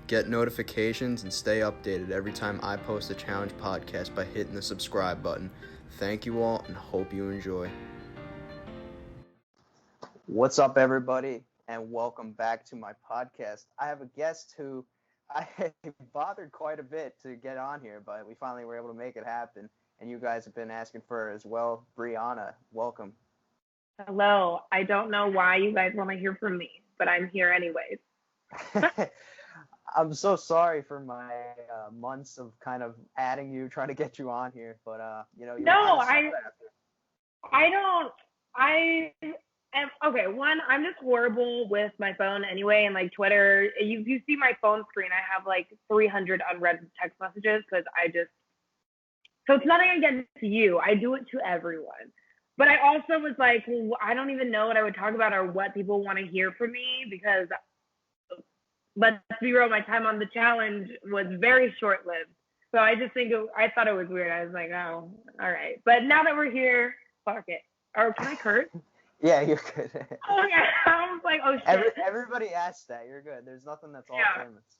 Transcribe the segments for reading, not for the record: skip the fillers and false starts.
Get notifications and stay updated every time I post a challenge podcast by hitting the subscribe button. Thank you all and hope you enjoy. What's up, everybody, and welcome back to my podcast. I have a guest who I bothered quite a bit to get on here, but we finally were able to make it happen, and you guys have been asking for her as well. Briana, welcome. Hello. I don't know why you guys want to hear from me, but I'm here anyways. I'm so sorry for my months of kind of adding you, trying to get you on here, but I'm just horrible with my phone anyway, and like Twitter. You see my phone screen, I have like 300 unread text messages because so it's nothing against you. I do it to everyone. But I also was like, I don't even know what I would talk about or what people want to hear from me because, let's be real, my time on the challenge was very short-lived. So I thought it was weird. I was like, oh, all right. But now that we're here, fuck it. Or can I curse? Yeah, you're good. Oh, yeah. I was like, oh, shit. Everybody asks that. You're good. There's nothing that's off limits.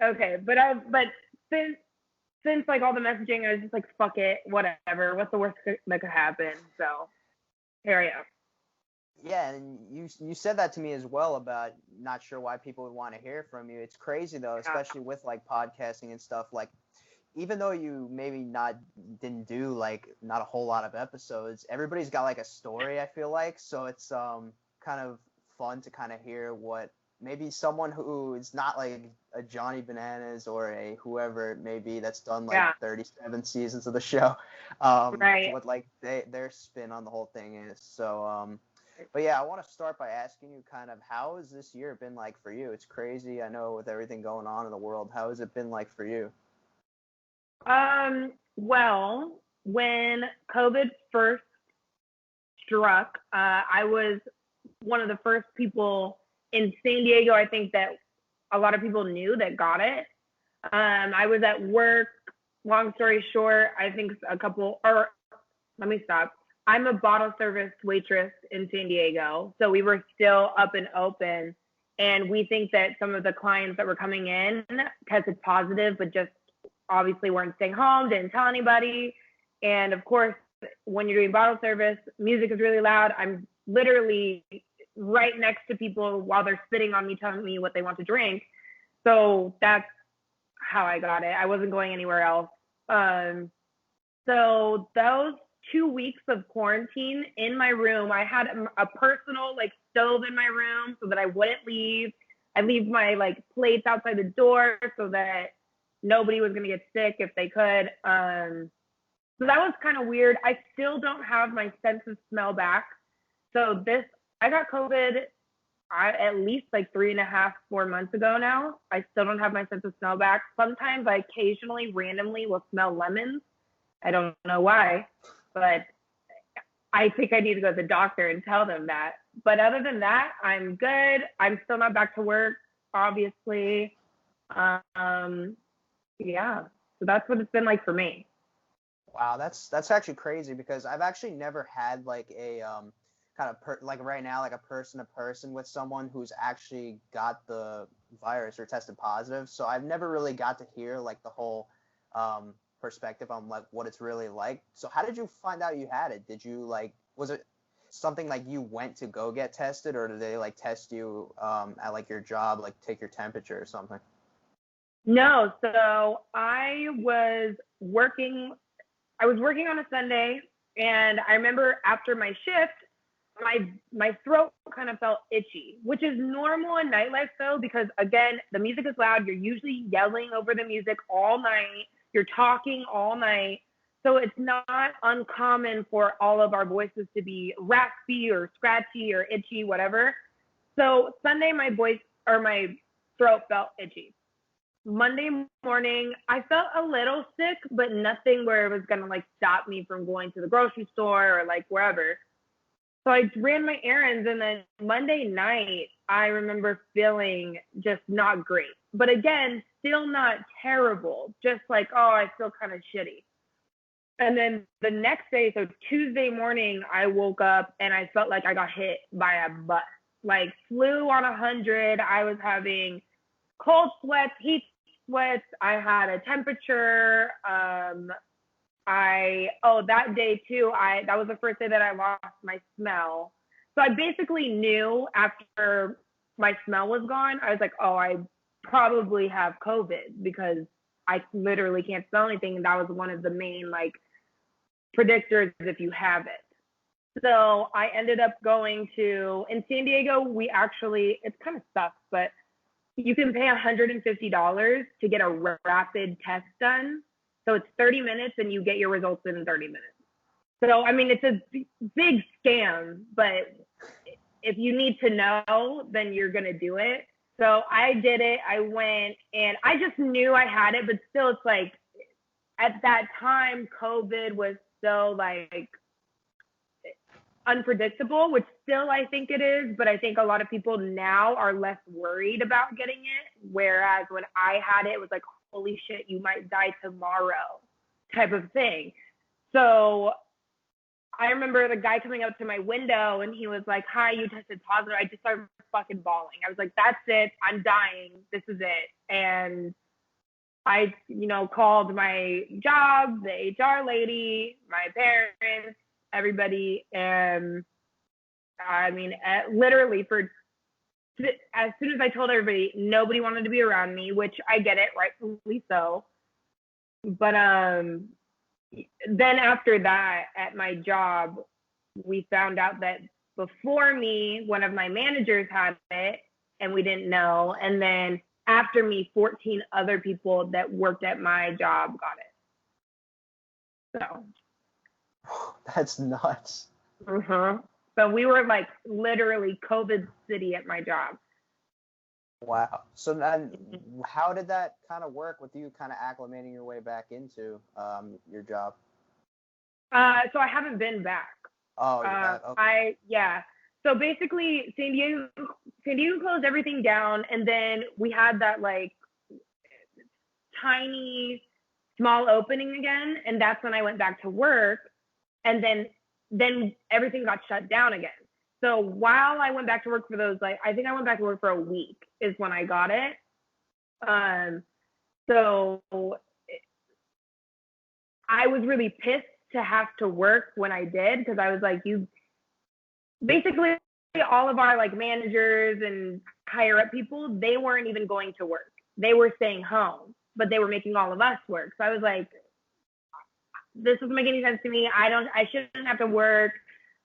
Okay, but since like all the messaging, I was just like, fuck it, whatever. What's the worst that could happen? So here I am. Yeah, and you said that to me as well about not sure why people would want to hear from you. It's crazy though, especially with like podcasting and stuff. Like, even though you maybe didn't do like not a whole lot of episodes, everybody's got like a story, I feel like. So it's kind of fun to kind of hear what maybe someone who is not like a Johnny Bananas or a whoever it may be that's done like 37 seasons of the show, what like their spin on the whole thing is. So but yeah, I want to start by asking you kind of how has this year been like for you? It's crazy, I know, with everything going on in the world. How has it been like for you? Well, when COVID first struck, I was one of the first people in San Diego, I think, that a lot of people knew that got it. I was at work, long story short, I think let me stop. I'm a bottle service waitress in San Diego. So we were still up and open. And we think that some of the clients that were coming in tested positive, but just obviously weren't staying home, didn't tell anybody. And of course, when you're doing bottle service, music is really loud. I'm literally right next to people while they're spitting on me, telling me what they want to drink. So that's how I got it. I wasn't going anywhere else. So those 2 weeks of quarantine in my room, I had a personal like stove in my room so that I wouldn't leave. I leave my like plates outside the door so that nobody was gonna get sick if they could. So that was kind of weird. I still don't have my sense of smell back. So I got COVID at least like 3.5, 4 months ago now. I still don't have my sense of smell back. Sometimes I occasionally randomly will smell lemons. I don't know why, but I think I need to go to the doctor and tell them that. But other than that, I'm good. I'm still not back to work, obviously. Yeah, so that's what it's been like for me. Wow, that's actually crazy because I've actually never had like a kind of like right now, like a person to person with someone who's actually got the virus or tested positive. So I've never really got to hear like the whole perspective on like what it's really like. So how did you find out you had it? Did you like, was it something like you went to go get tested, or did they like test you at like your job, like take your temperature or something? No, so I was working on a Sunday, and I remember after my shift, my throat kind of felt itchy, which is normal in nightlife though, because again, the music is loud. You're usually yelling over the music all night. You're talking all night. So it's not uncommon for all of our voices to be raspy or scratchy or itchy, whatever. So Sunday, my throat felt itchy. Monday morning, I felt a little sick, but nothing where it was going to like stop me from going to the grocery store or like wherever. So I ran my errands, and then Monday night, I remember feeling just not great. But again, still not terrible, just like, oh, I feel kind of shitty. And then the next day, so Tuesday morning, I woke up and I felt like I got hit by a bus, like flew on 100. I was having cold sweats, heat sweats. I had a temperature. That day too, that was the first day that I lost my smell. So I basically knew after my smell was gone, I was like, oh, I probably have COVID because I literally can't smell anything. And that was one of the main like predictors if you have it. So I ended up going in San Diego, it's kind of sucks, but you can pay $150 to get a rapid test done. So it's 30 minutes and you get your results in 30 minutes. So, I mean, it's a big scam, but if you need to know, then you're going to do it. So I did it. I went and I just knew I had it, but still it's like at that time, COVID was so like unpredictable, which still I think it is, but I think a lot of people now are less worried about getting it. Whereas when I had it, it was like, holy shit, you might die tomorrow type of thing. So I remember the guy coming up to my window and he was like, hi, you tested positive. I just started fucking bawling. I was like, that's it. I'm dying. This is it. And I, called my job, the HR lady, my parents, everybody. And I mean, literally as soon as I told everybody, nobody wanted to be around me, which I get it, rightfully so. But then after that, at my job, we found out that before me, one of my managers had it, and we didn't know. And then after me, 14 other people that worked at my job got it. So. That's nuts. So we were like literally COVID city at my job. Wow. So then how did that kind of work with you kind of acclimating your way back into your job? So I haven't been back. Oh, you have? Okay. So basically San Diego closed everything down, and then we had that like tiny small opening again, and that's when I went back to work, and then everything got shut down again. So while I went back to work for those, like, I think I went back to work for a week is when I got it. So I was really pissed to have to work when I did, because I was like, basically all of our like managers and higher up people, they weren't even going to work. They were staying home, but they were making all of us work. So I was like, this doesn't make any sense to me. I shouldn't have to work.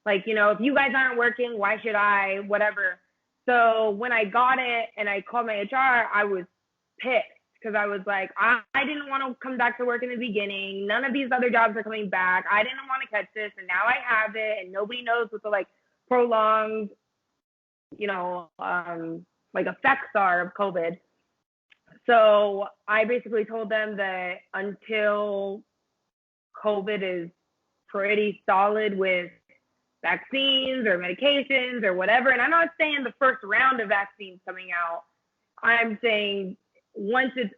Like, if you guys aren't working, why should I? Whatever. So when I got it and I called my HR, I was pissed because I was like, I didn't want to come back to work in the beginning. None of these other jobs are coming back. I didn't want to catch this, and now I have it, and nobody knows what the like prolonged, like effects are of COVID. So I basically told them that until COVID is pretty solid with vaccines or medications or whatever, and I'm not saying the first round of vaccines coming out, I'm saying once it's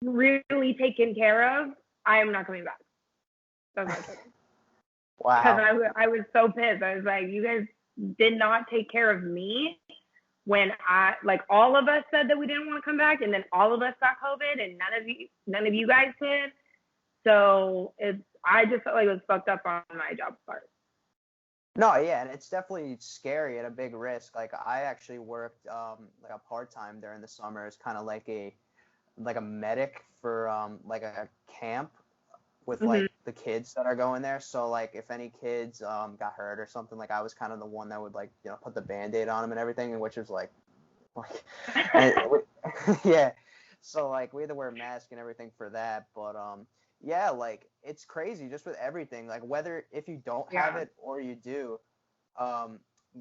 really taken care of, I am not coming back. That's not true. Wow. Because I was so pissed. I was like, you guys did not take care of me when all of us said that we didn't want to come back, and then all of us got COVID, and none of you guys did. So I just felt like it was fucked up on my job part. No, yeah, and it's definitely scary and a big risk. Like I actually worked like a part-time during the summer as kind of like a medic for like a camp with like the kids that are going there. So like if any kids got hurt or something, like I was kind of the one that would like put the Band-Aid on them and everything, and which was like yeah. So like we had to wear a mask and everything for that, but yeah, like it's crazy just with everything. Like whether if you don't have it or you do,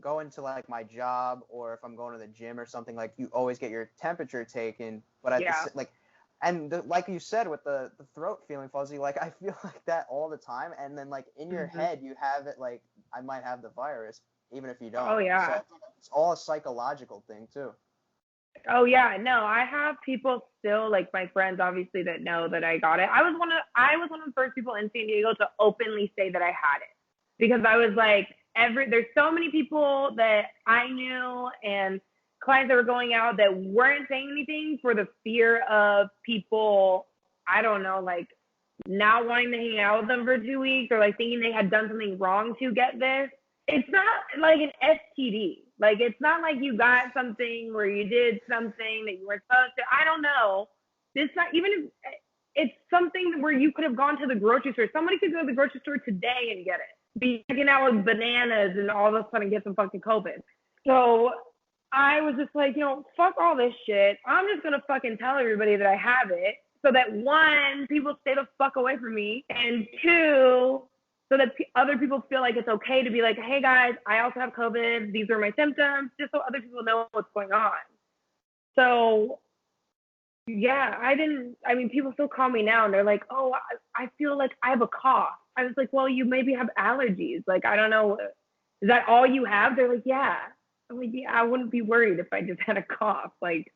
going to like my job or if I'm going to the gym or something, like you always get your temperature taken. But at like you said with the throat feeling fuzzy, like I feel like that all the time. And then like in your head you have it like I might have the virus even if you don't. Oh yeah. So it's all a psychological thing too. Oh yeah, no, I have people still, like my friends obviously, that know that I got it. I was one of the first people in San Diego to openly say that I had it, because I was like, there's so many people that I knew, and clients that were going out that weren't saying anything for the fear of people, I don't know, like not wanting to hang out with them for 2 weeks or like thinking they had done something wrong to get this. It's not like an STD. Like, it's not like you got something where you did something that you weren't supposed to. I don't know. It's not even if it's something where you could have gone to the grocery store. Somebody could go to the grocery store today and get it. Be hanging out with bananas and all of a sudden get some fucking COVID. So I was just like, fuck all this shit. I'm just going to fucking tell everybody that I have it so that, one, people stay the fuck away from me, and two, so that other people feel like it's okay to be like, hey guys, I also have COVID. These are my symptoms, just so other people know what's going on. So yeah, people still call me now and they're like, oh, I feel like I have a cough. I was like, well, you maybe have allergies. Like, I don't know. Is that all you have? They're like, yeah. I'm like, yeah, I wouldn't be worried if I just had a cough. Like,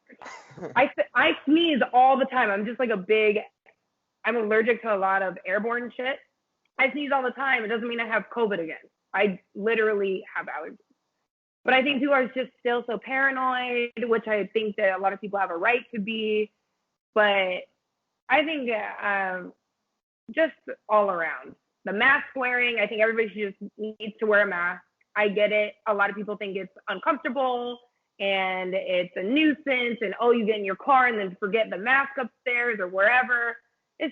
I sneeze all the time. I'm just like I'm allergic to a lot of airborne shit. I sneeze all the time. It doesn't mean I have COVID again. I literally have allergies. But I think people are just still so paranoid, which I think that a lot of people have a right to be. But I think just all around. The mask wearing, I think everybody should just needs to wear a mask. I get it. A lot of people think it's uncomfortable and it's a nuisance and, oh, you get in your car and then forget the mask upstairs or wherever.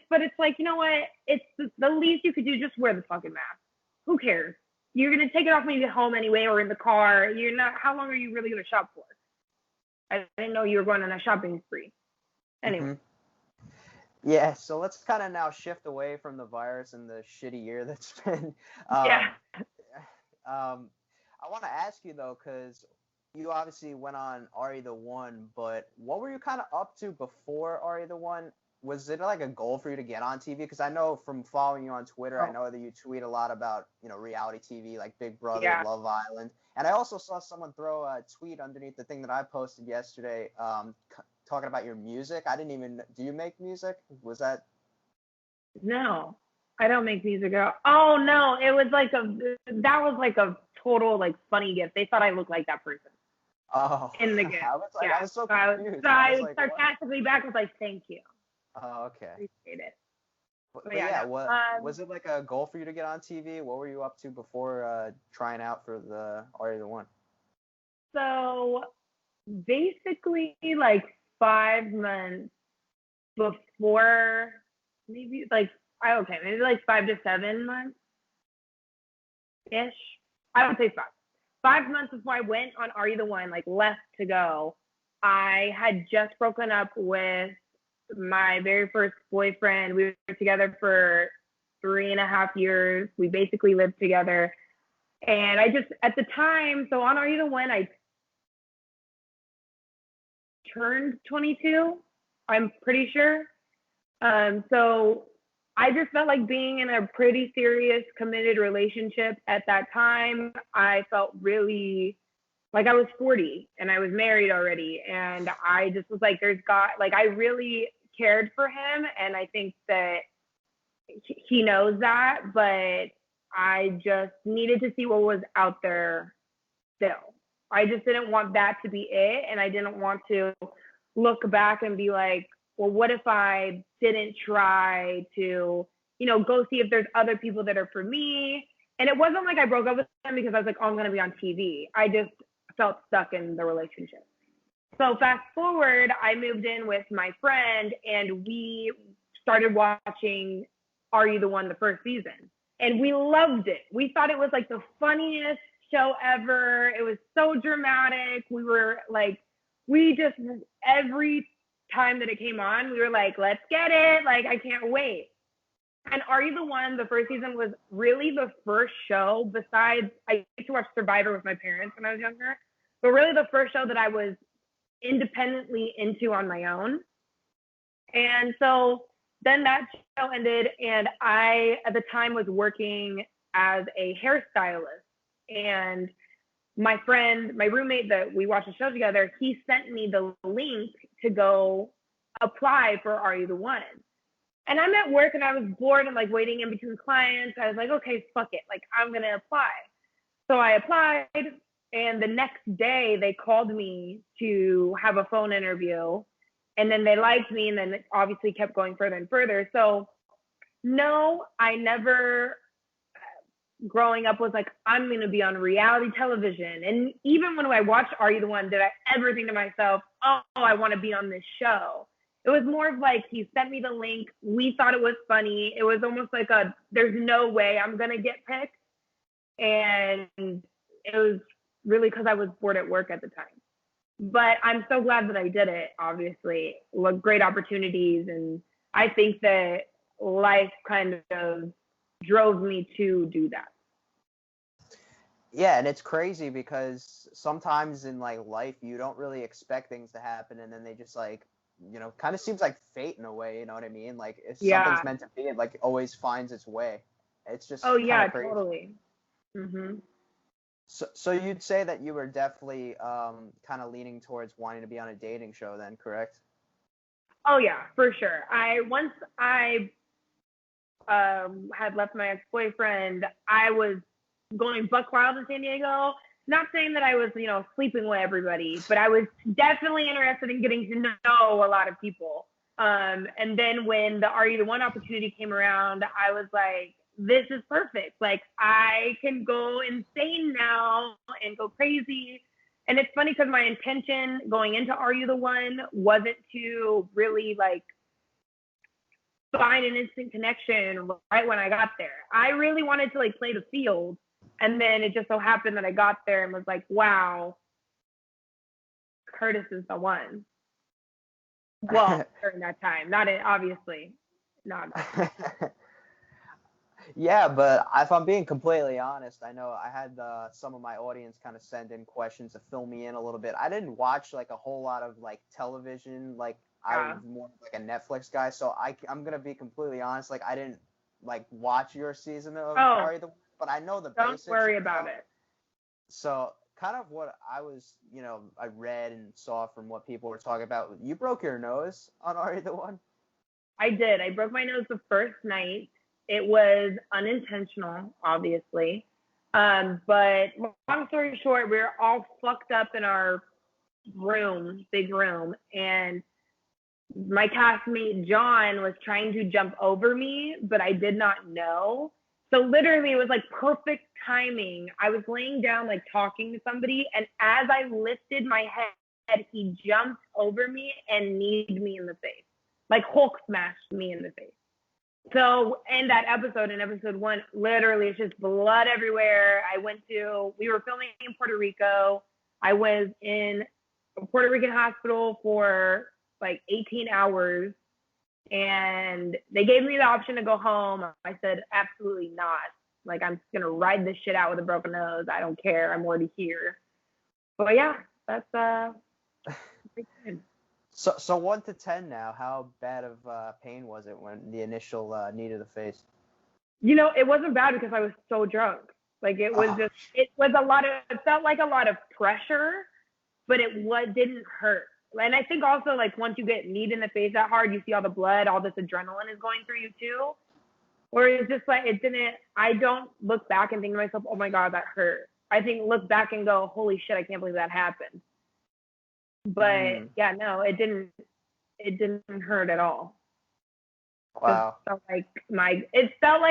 But it's like, you know what? It's the least you could do. Just wear the fucking mask. Who cares? You're going to take it off when you get home anyway or in the car. You're not. How long are you really going to shop for? I didn't know you were going on a shopping spree. Anyway. Mm-hmm. Yeah, so let's kind of now shift away from the virus and the shitty year that's been. Yeah. I want to ask you, though, because you obviously went on Ari the One, but what were you kind of up to before Ari the One? Was it like a goal for you to get on TV? Because I know from following you on Twitter, I know that you tweet a lot about, reality TV, like Big Brother, Love Island. And I also saw someone throw a tweet underneath the thing that I posted yesterday talking about your music. I didn't even, do you make music? Was that? No, I don't make music at all. Oh, no, it was like that was like a total like funny gift. They thought I looked like that person. Oh. In the gift. I was so confused. I was sarcastically back. I was like, thank you. Oh, okay. Appreciate it. But yeah, was it like a goal for you to get on TV? What were you up to before trying out for the Ari the One? So basically, like 5 months before, maybe like 5 to 7 months ish. I would say 5. 5 months before I went on Ari the One, like left to go, I had just broken up with my very first boyfriend. We were together for 3.5 years. We basically lived together. And I just, at the time, so on Ari the One, I turned 22, I'm pretty sure. So I just felt like being in a pretty serious, committed relationship at that time. I felt really like I was 40 and I was married already. And I just was like, I really cared for him. And I think that he knows that, but I just needed to see what was out there still. I just didn't want that to be it. And I didn't want to look back and be like, well, what if I didn't try to, go see if there's other people that are for me? And it wasn't like I broke up with him because I was like, oh, I'm going to be on TV. I just felt stuck in the relationship. So fast forward, I moved in with my friend and we started watching Are You the One, the first season. And we loved it. We thought it was like the funniest show ever. It was so dramatic. We were like, every time that it came on, we were like, let's get it. Like, I can't wait. And Are You the One, the first season was really the first show besides, I used to watch Survivor with my parents when I was younger, but really the first show that I was independently into on my own. And so then that show ended and I, at the time, was working as a hairstylist. And my friend, my roommate that we watched the show together, he sent me the link to go apply for Are You the One? And I'm at work and I was bored and like waiting in between clients. I was like, okay, fuck it. Like, I'm going to apply. So I applied And the next day they called me to have a phone interview, and then they liked me, and then it obviously kept going further and further. So no, I never growing up was like, I'm going to be on reality television. And even when I watched Are You the One, did I ever think to myself, oh, I want to be on this show? It was more of like, he sent me the link. We thought it was funny. It was almost like there's no way I'm going to get picked. And it was really because I was bored at work at the time. But I'm so glad that I did it, obviously. Great opportunities. And I think that life kind of drove me to do that. Yeah, and it's crazy because sometimes in like life you don't really expect things to happen, and then they just like, kind of seems like fate in a way, you know what I mean? Like if something's meant to be, it like always finds its way. It's just yeah, crazy. Totally. Mm-hmm. So you'd say that you were definitely kind of leaning towards wanting to be on a dating show then, correct? Oh yeah, for sure. Once I had left my ex-boyfriend, I was going buck wild in San Diego. Not saying that I was, sleeping with everybody, but I was definitely interested in getting to know a lot of people. And then when the Are You the One opportunity came around, I was like, this is perfect. Like, I can go insane now and go crazy. And it's funny because my intention going into Are You the One wasn't to really like find an instant connection right when I got there. I really wanted to like play the field. And then it just so happened that I got there and was like, wow, Curtis is the one. Well, during that time, obviously. Not. Yeah, but if I'm being completely honest, I know I had some of my audience kind of send in questions to fill me in a little bit. I didn't watch like a whole lot of like television. Like I was more like a Netflix guy, so I'm gonna be completely honest. Like I didn't like watch your season of Are You the One, but I know the basics. Don't worry about it. So kind of what I was, I read and saw from what people were talking about. You broke your nose on Are You the One? I did. I broke my nose the first night. It was unintentional, obviously. But long story short, we were all fucked up in our room, big room, and my castmate John was trying to jump over me, but I did not know. So literally it was like perfect timing. I was laying down like talking to somebody, and as I lifted my head, he jumped over me and kneed me in the face. Like Hulk smashed me in the face. So in that episode, in episode 1, literally it's just blood everywhere. We were filming in Puerto Rico. I was in a Puerto Rican hospital for like 18 hours, and they gave me the option to go home. I said, absolutely not. Like, I'm just going to ride this shit out with a broken nose. I don't care. I'm already here. But yeah, that's So 1 to 10 now, how bad of pain was it when the initial knee to the face? It wasn't bad because I was so drunk. Like it felt like a lot of pressure, but it didn't hurt. And I think also like once you get kneed in the face that hard, you see all the blood, all this adrenaline is going through you too. Or it's just like, I don't look back and think to myself, oh my God, that hurt. I look back and go, holy shit, I can't believe that happened. But yeah, no, it didn't hurt at all. Wow. It felt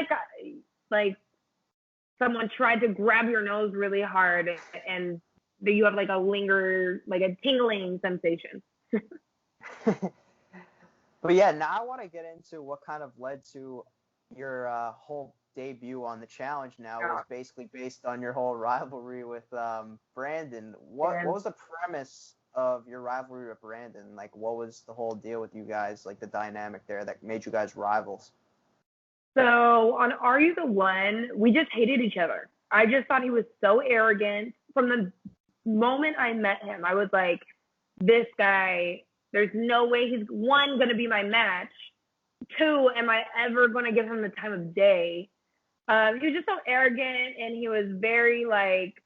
like someone tried to grab your nose really hard, and that you have like a tingling sensation. But yeah, now I want to get into what kind of led to your whole debut on the challenge. Now it was basically based on your whole rivalry with Brandon. What was the premise of your rivalry with Brandon? Like, what was the whole deal with you guys, like the dynamic there that made you guys rivals? So on Are You the One, we just hated each other. I just thought he was so arrogant. From the moment I met him, I was like, this guy, there's no way he's, 1, going to be my match. 2, am I ever going to give him the time of day? He was just so arrogant, and he was very like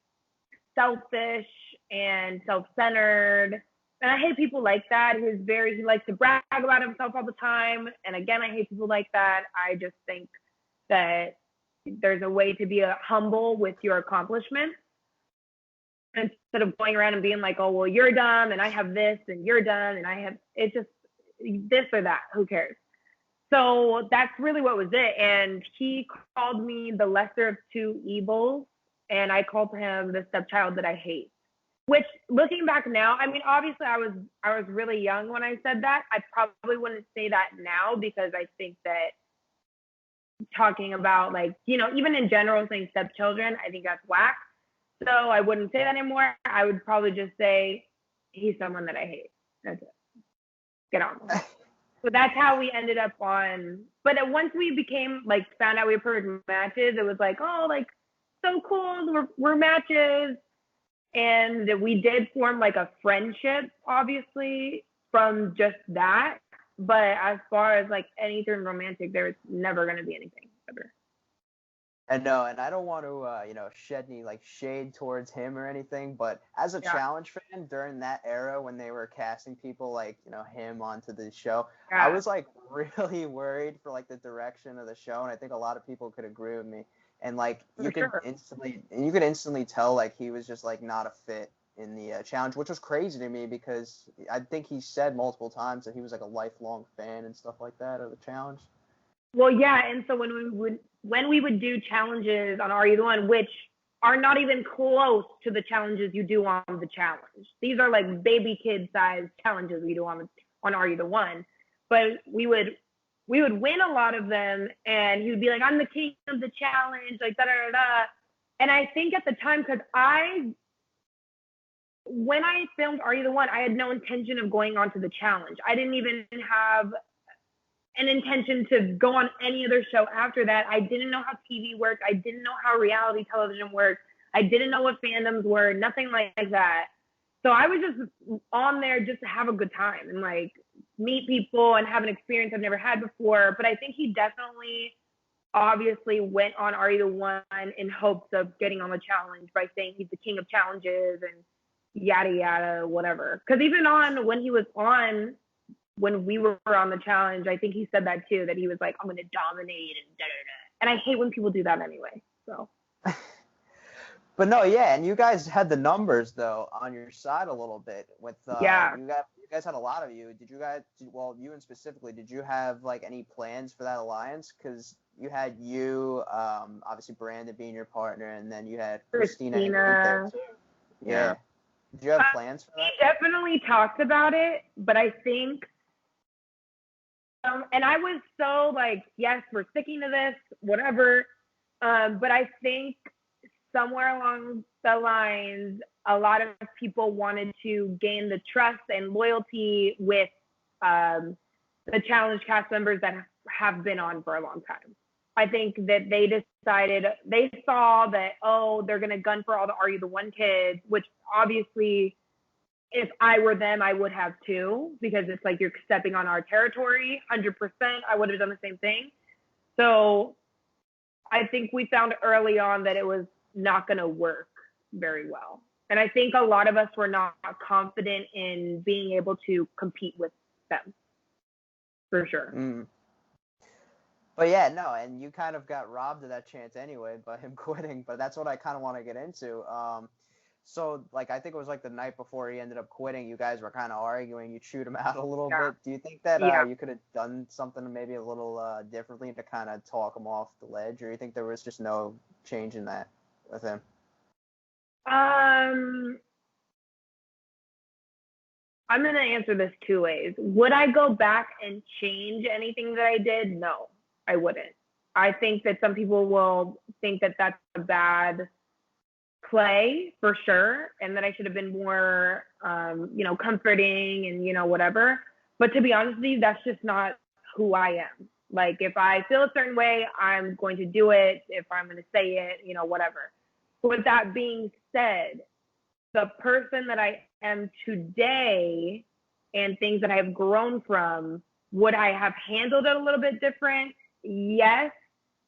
selfish and self-centered. And I hate people like that. He likes to brag about himself all the time. And again, I hate people like that. I just think that there's a way to be humble with your accomplishments. instead of going around and being like, oh, well, you're dumb and I have this and you're dumb and I have, it's just this or that, who cares? So that's really what was it. And he called me the lesser of two evils, and I called him the stepchild that I hate. Which, looking back now, I mean, obviously I was really young when I said that. I probably wouldn't say that now, because I think that talking about, like, you know, even in general saying stepchildren, I think that's whack. So I wouldn't say that anymore. I would probably just say he's someone that I hate. That's it. Get on. So that's how we ended up on. But once we became, like, found out we were perfect matches, it was like, oh, like, so cool. We're matches. And we did form, like, a friendship, obviously, from just that. But as far as, like, anything romantic, there's never going to be anything ever. And no, and I don't want to, you know, shed any, like, shade towards him or anything, but as a challenge fan during that era when they were casting people like, you know, him onto the show, I was, like, really worried for, like, the direction of the show, and I think a lot of people could agree with me. And, like, you could instantly tell, like, he was just, like, not a fit in the challenge, which was crazy to me, because I think he said multiple times that he was, like, a lifelong fan and stuff like that of the challenge. Well, yeah, and so when we would do challenges on Are You the One, which are not even close to the challenges you do on the challenge. These are like baby kid sized challenges we do on Are You the One. But we would win a lot of them, and he would be like, I'm the king of the challenge, like da da da da. And I think at the time, because when I filmed Are You the One, I had no intention of going on to the challenge. I didn't even have an intention to go on any other show after that. I didn't know how TV worked. I didn't know how reality television worked. I didn't know what fandoms were, nothing like that. So I was just on there just to have a good time and, like, meet people and have an experience I've never had before. But I think he definitely obviously went on Are You the One in hopes of getting on the challenge by saying he's the king of challenges and yada yada, whatever. Because even when we were on the challenge, I think he said that too, that he was like, I'm going to dominate and da da da. And I hate when people do that anyway. So. But no, yeah, and you guys had the numbers though on your side a little bit with you guys had a lot of you. Did you guys? Well, you and specifically, did you have, like, any plans for that alliance? Because you had obviously Brandon being your partner, and then you had Christina. There too. Yeah. Did you have plans for that? We definitely talked about it, but I think. And I was so like, yes, we're sticking to this, whatever. But I think somewhere along the lines, a lot of people wanted to gain the trust and loyalty with the challenge cast members that have been on for a long time. I think that they decided, they saw that, oh, they're going to gun for all the Are You the One kids, which obviously, if I were them, I would have too, because it's like you're stepping on our territory. 100%, I would have done the same thing. So I think we found early on that it was not going to work very well. And I think a lot of us were not confident in being able to compete with them, for sure. Mm. But yeah, no, and you kind of got robbed of that chance anyway by him quitting, but that's what I kind of want to get into. So, like, I think it was, like, the night before he ended up quitting, you guys were kind of arguing. You chewed him out a little bit. Do you think that you could have done something maybe a little differently to kind of talk him off the ledge, or you think there was just no change in that with him? I'm going to answer this two ways. Would I go back and change anything that I did? No, I wouldn't. I think that some people will think that that's a bad play for sure, and that I should have been more, comforting and, whatever. But to be honest with you, that's just not who I am. Like, if I feel a certain way, I'm going to do it. If I'm going to say it, whatever. With that being said, the person that I am today and things that I have grown from, would I have handled it a little bit different? Yes.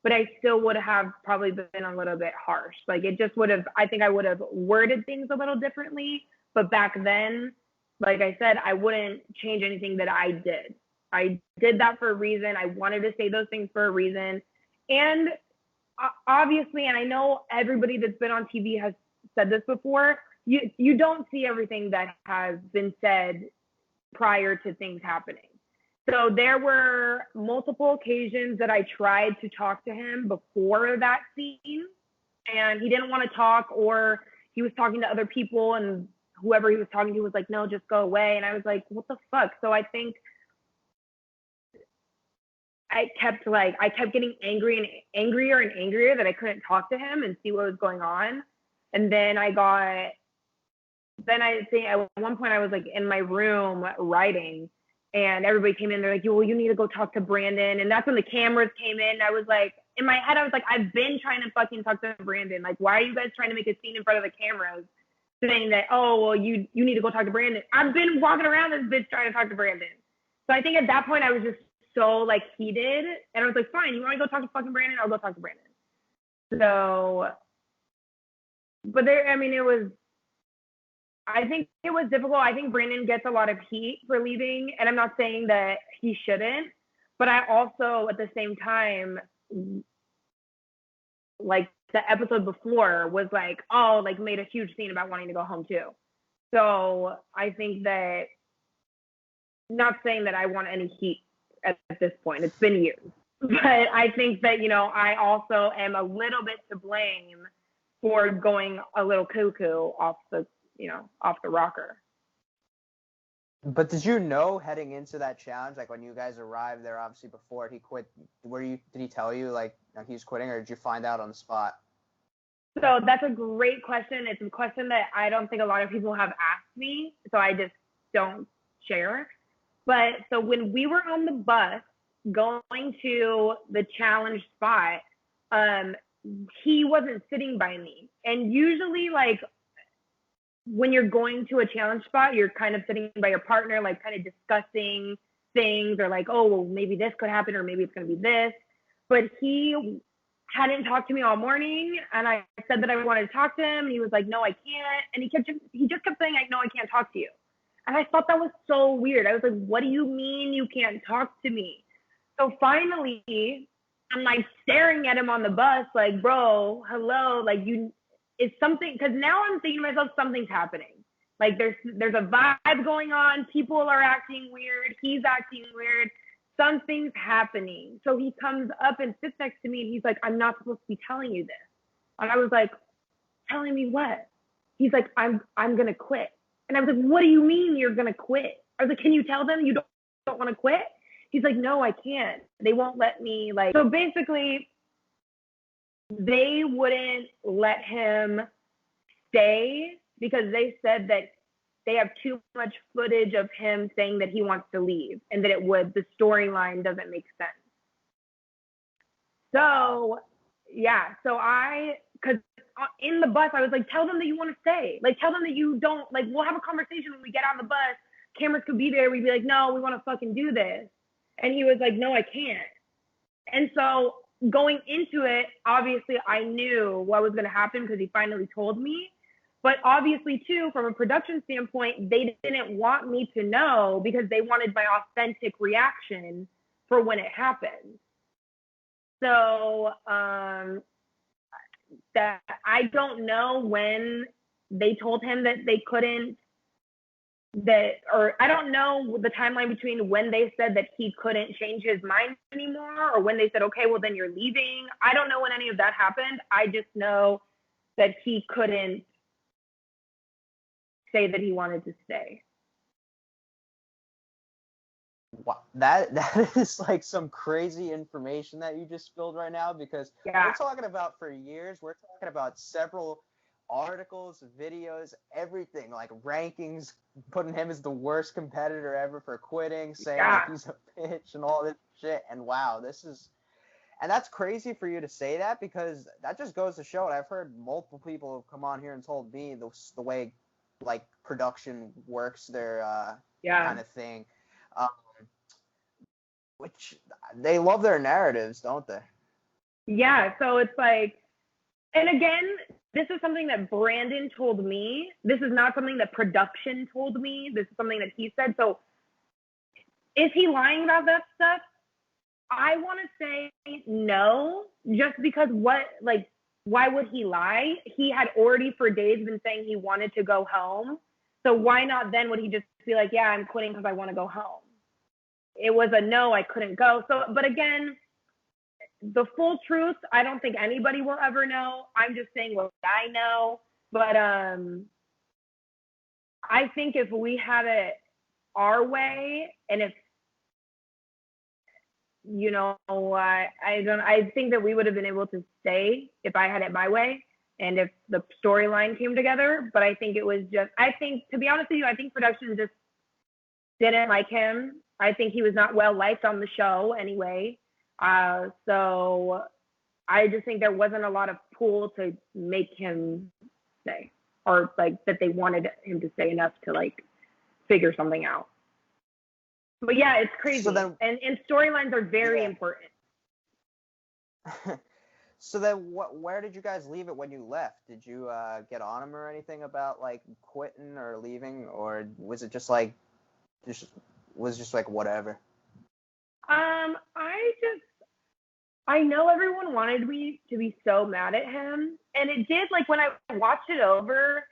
But I still would have probably been a little bit harsh. Like, it just would have, I think I would have worded things a little differently. But back then, like I said, I wouldn't change anything that I did. I did that for a reason. I wanted to say those things for a reason. And obviously, and I know everybody that's been on TV has said this before, you don't see everything that has been said prior to things happening. So there were multiple occasions that I tried to talk to him before that scene, and he didn't want to talk, or he was talking to other people, and whoever he was talking to was like, no, just go away. And I was like, what the fuck? So I think I kept getting angrier and angrier that I couldn't talk to him and see what was going on. And then I think at one point I was like in my room writing, and everybody came in. They're like, well, you need to go talk to Brandon. And that's when the cameras came in. I was like, in my head, I was like, I've been trying to fucking talk to Brandon. Like, why are you guys trying to make a scene in front of the cameras saying that, oh, well, you need to go talk to Brandon? I've been walking around this bitch trying to talk to Brandon. So I think at that point I was just so like heated, and I was like, fine, you want to go talk to fucking Brandon? I'll go talk to Brandon. So, but I think it was difficult. I think Brandon gets a lot of heat for leaving, and I'm not saying that he shouldn't, but I also, at the same time, like the episode before was like, oh, like made a huge scene about wanting to go home too. So I think that, not saying that I want any heat at this point, it's been years, but I think that, I also am a little bit to blame for going a little cuckoo off the rocker. But did you know heading into that challenge, like when you guys arrived there, obviously before he quit, did he tell you like he was quitting, or did you find out on the spot? So that's a great question. It's a question that I don't think a lot of people have asked me, so I just don't share. But so when we were on the bus going to the challenge spot, he wasn't sitting by me. And usually, like, when you're going to a challenge spot, you're kind of sitting by your partner, like kind of discussing things, or like, oh, well, maybe this could happen, or maybe it's going to be this. But he hadn't talked to me all morning, and I said that I wanted to talk to him, and he was like, no, I can't. And he just kept saying, like, no, I can't talk to you. And I thought that was so weird. I was like, what do you mean you can't talk to me? So finally, I'm like staring at him on the bus, like, bro, hello, like, it's something, because now I'm thinking to myself, something's happening. Like there's a vibe going on. People are acting weird. He's acting weird. Something's happening. So he comes up and sits next to me, and he's like, I'm not supposed to be telling you this. And I was like, telling me what? He's like, I'm going to quit. And I was like, what do you mean you're going to quit? I was like, can you tell them you don't want to quit? He's like, no, I can't. They won't let me. Like, so basically, they wouldn't let him stay because they said that they have too much footage of him saying that he wants to leave, and that the storyline doesn't make sense. So, yeah. So because in the bus, I was like, tell them that you want to stay. Like, tell them that you don't, like, we'll have a conversation when we get on the bus. Cameras could be there. We'd be like, no, we want to fucking do this. And he was like, no, I can't. And so going into it, obviously I knew what was going to happen because he finally told me. But obviously, too, from a production standpoint, they didn't want me to know because they wanted my authentic reaction for when it happened. So that I don't know when they told him that they couldn't, or I don't know the timeline between when they said that he couldn't change his mind anymore, or when they said, okay, well, then you're leaving. I don't know when any of that happened. I just know that he couldn't say that he wanted to stay. Wow, that is like some crazy information that you just spilled right now, because we're talking about for years, we're talking about several articles, videos, everything, like rankings, putting him as the worst competitor ever for quitting, saying like he's a bitch and all this shit. And wow, and that's crazy for you to say that, because that just goes to show, and I've heard multiple people have come on here and told me the way like production works, their kind of thing. Which they love their narratives, don't they? Yeah, so it's like, and again, this is something that Brandon told me. This is not something that production told me. This is something that he said. So is he lying about that stuff? I want to say no, just because why would he lie? He had already for days been saying he wanted to go home. So why not then would he just be like, yeah, I'm quitting because I want to go home? It was a no, I couldn't go. So, but again, the full truth, I don't think anybody will ever know. I'm just saying what I know. But I think if we had it our way, and if, you know, I think that we would have been able to stay if I had it my way and if the storyline came together. But I think it was just, I think, to be honest with you, I think production just didn't like him. I think he was not well liked on the show anyway. So I just think there wasn't a lot of pull to make him stay, or like that they wanted him to stay enough to like figure something out. But yeah, it's crazy. So then, and storylines are very important. So then where did you guys leave it when you left? Did you get on him or anything about like quitting or leaving, or was it just like whatever? I know everyone wanted me to be so mad at him, and it did. Like when I watched it over,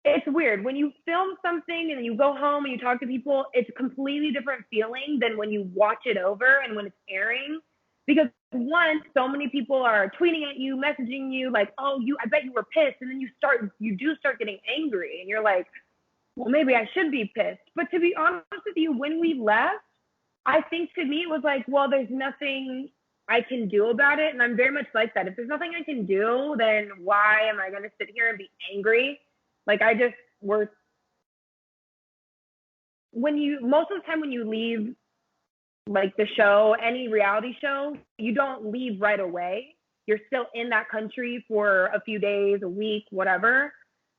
it's weird when you film something and you go home and you talk to people. It's a completely different feeling than when you watch it over and when it's airing, because one, so many people are tweeting at you, messaging you like, oh, I bet you were pissed, and then you do start getting angry, and you're like, well, maybe I should be pissed. But to be honest with you, when we left, I think to me it was like, well, there's nothing I can do about it. And I'm very much like that. If there's nothing I can do, then why am I going to sit here and be angry? Like most of the time when you leave like the show, any reality show, you don't leave right away. You're still in that country for a few days, a week, whatever.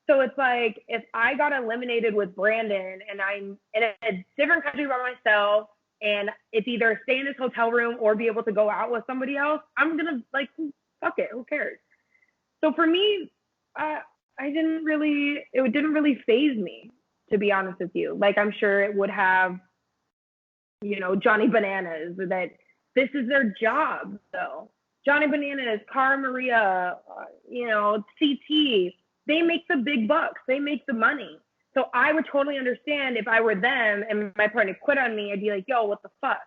So it's like, if I got eliminated with Brandon and I'm in a different country by myself, and it's either stay in this hotel room or be able to go out with somebody else, I'm going to like, fuck it, who cares? So for me, it didn't really faze me, to be honest with you. Like I'm sure it would have, you know, Johnny Bananas, that this is their job though. Johnny Bananas, Cara Maria, you know, CT, they make the big bucks, they make the money. So I would totally understand if I were them and my partner quit on me, I'd be like, yo, what the fuck?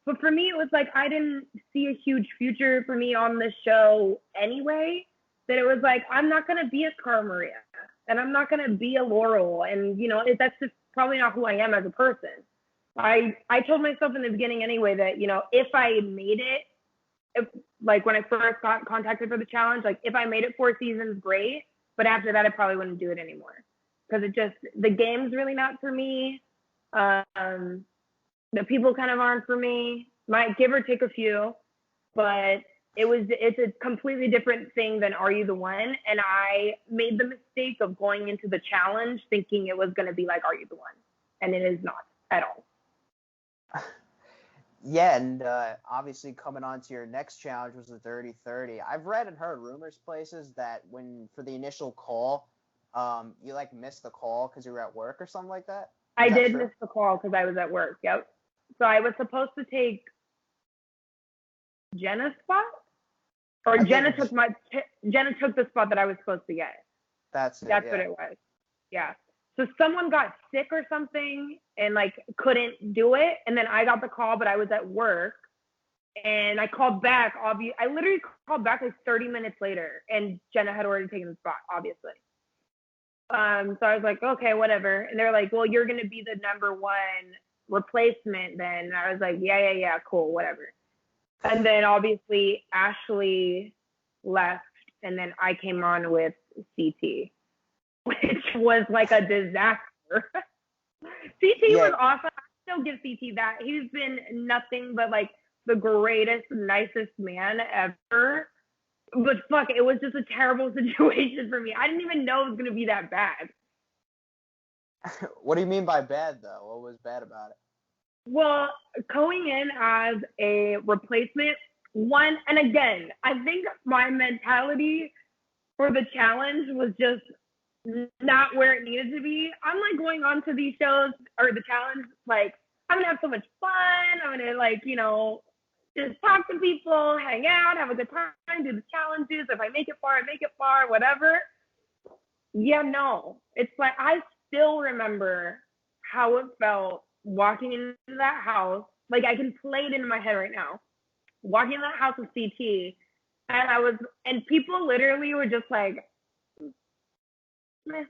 But for me, it was like, I didn't see a huge future for me on this show anyway, that it was like, I'm not going to be a Cara Maria and I'm not going to be a Laurel. And, you know, that's just probably not who I am as a person. I told myself in the beginning anyway that, you know, if I made it, like when I first got contacted for the challenge, like if I made it 4 seasons, great. But after that, I probably wouldn't do it anymore. Because the game's really not for me. The people kind of aren't for me. Might give or take a few, but it's a completely different thing than Are You the One? And I made the mistake of going into the challenge thinking it was going to be like Are You the One? And it is not at all. Yeah, and obviously coming on to your next challenge was the Dirty 30. I've read and heard rumors places that for the initial call, you like missed the call because you were at work or something like that? I did miss the call because I was at work. Yep. So I was supposed to take Jenna's spot, or Jenna took the spot that I was supposed to get. That's what it was. Yeah. So someone got sick or something and like couldn't do it, and then I got the call, but I was at work, and I called back. I literally called back like 30 minutes later, and Jenna had already taken the spot, obviously. So I was like, okay, whatever. And they're like, well, you're going to be the number 1 replacement then. And I was like, yeah, cool, whatever. And then obviously Ashley left, and then I came on with CT, which was like a disaster. CT was awesome. I still give CT that. He's been nothing but like the greatest, nicest man ever. But fuck, it was just a terrible situation for me. I didn't even know it was going to be that bad. What do you mean by bad, though? What was bad about it? Well, going in as a replacement, and again, I think my mentality for the challenge was just not where it needed to be. I'm like going on to these shows or the challenge, like I'm going to have so much fun. I'm going to like, you know, just talk to people, hang out, have a good time, do the challenges. If I make it far, whatever. Yeah, no. It's like I still remember how it felt walking into that house. Like I can play it into my head right now. Walking in that house with CT, and people literally were just like, meh.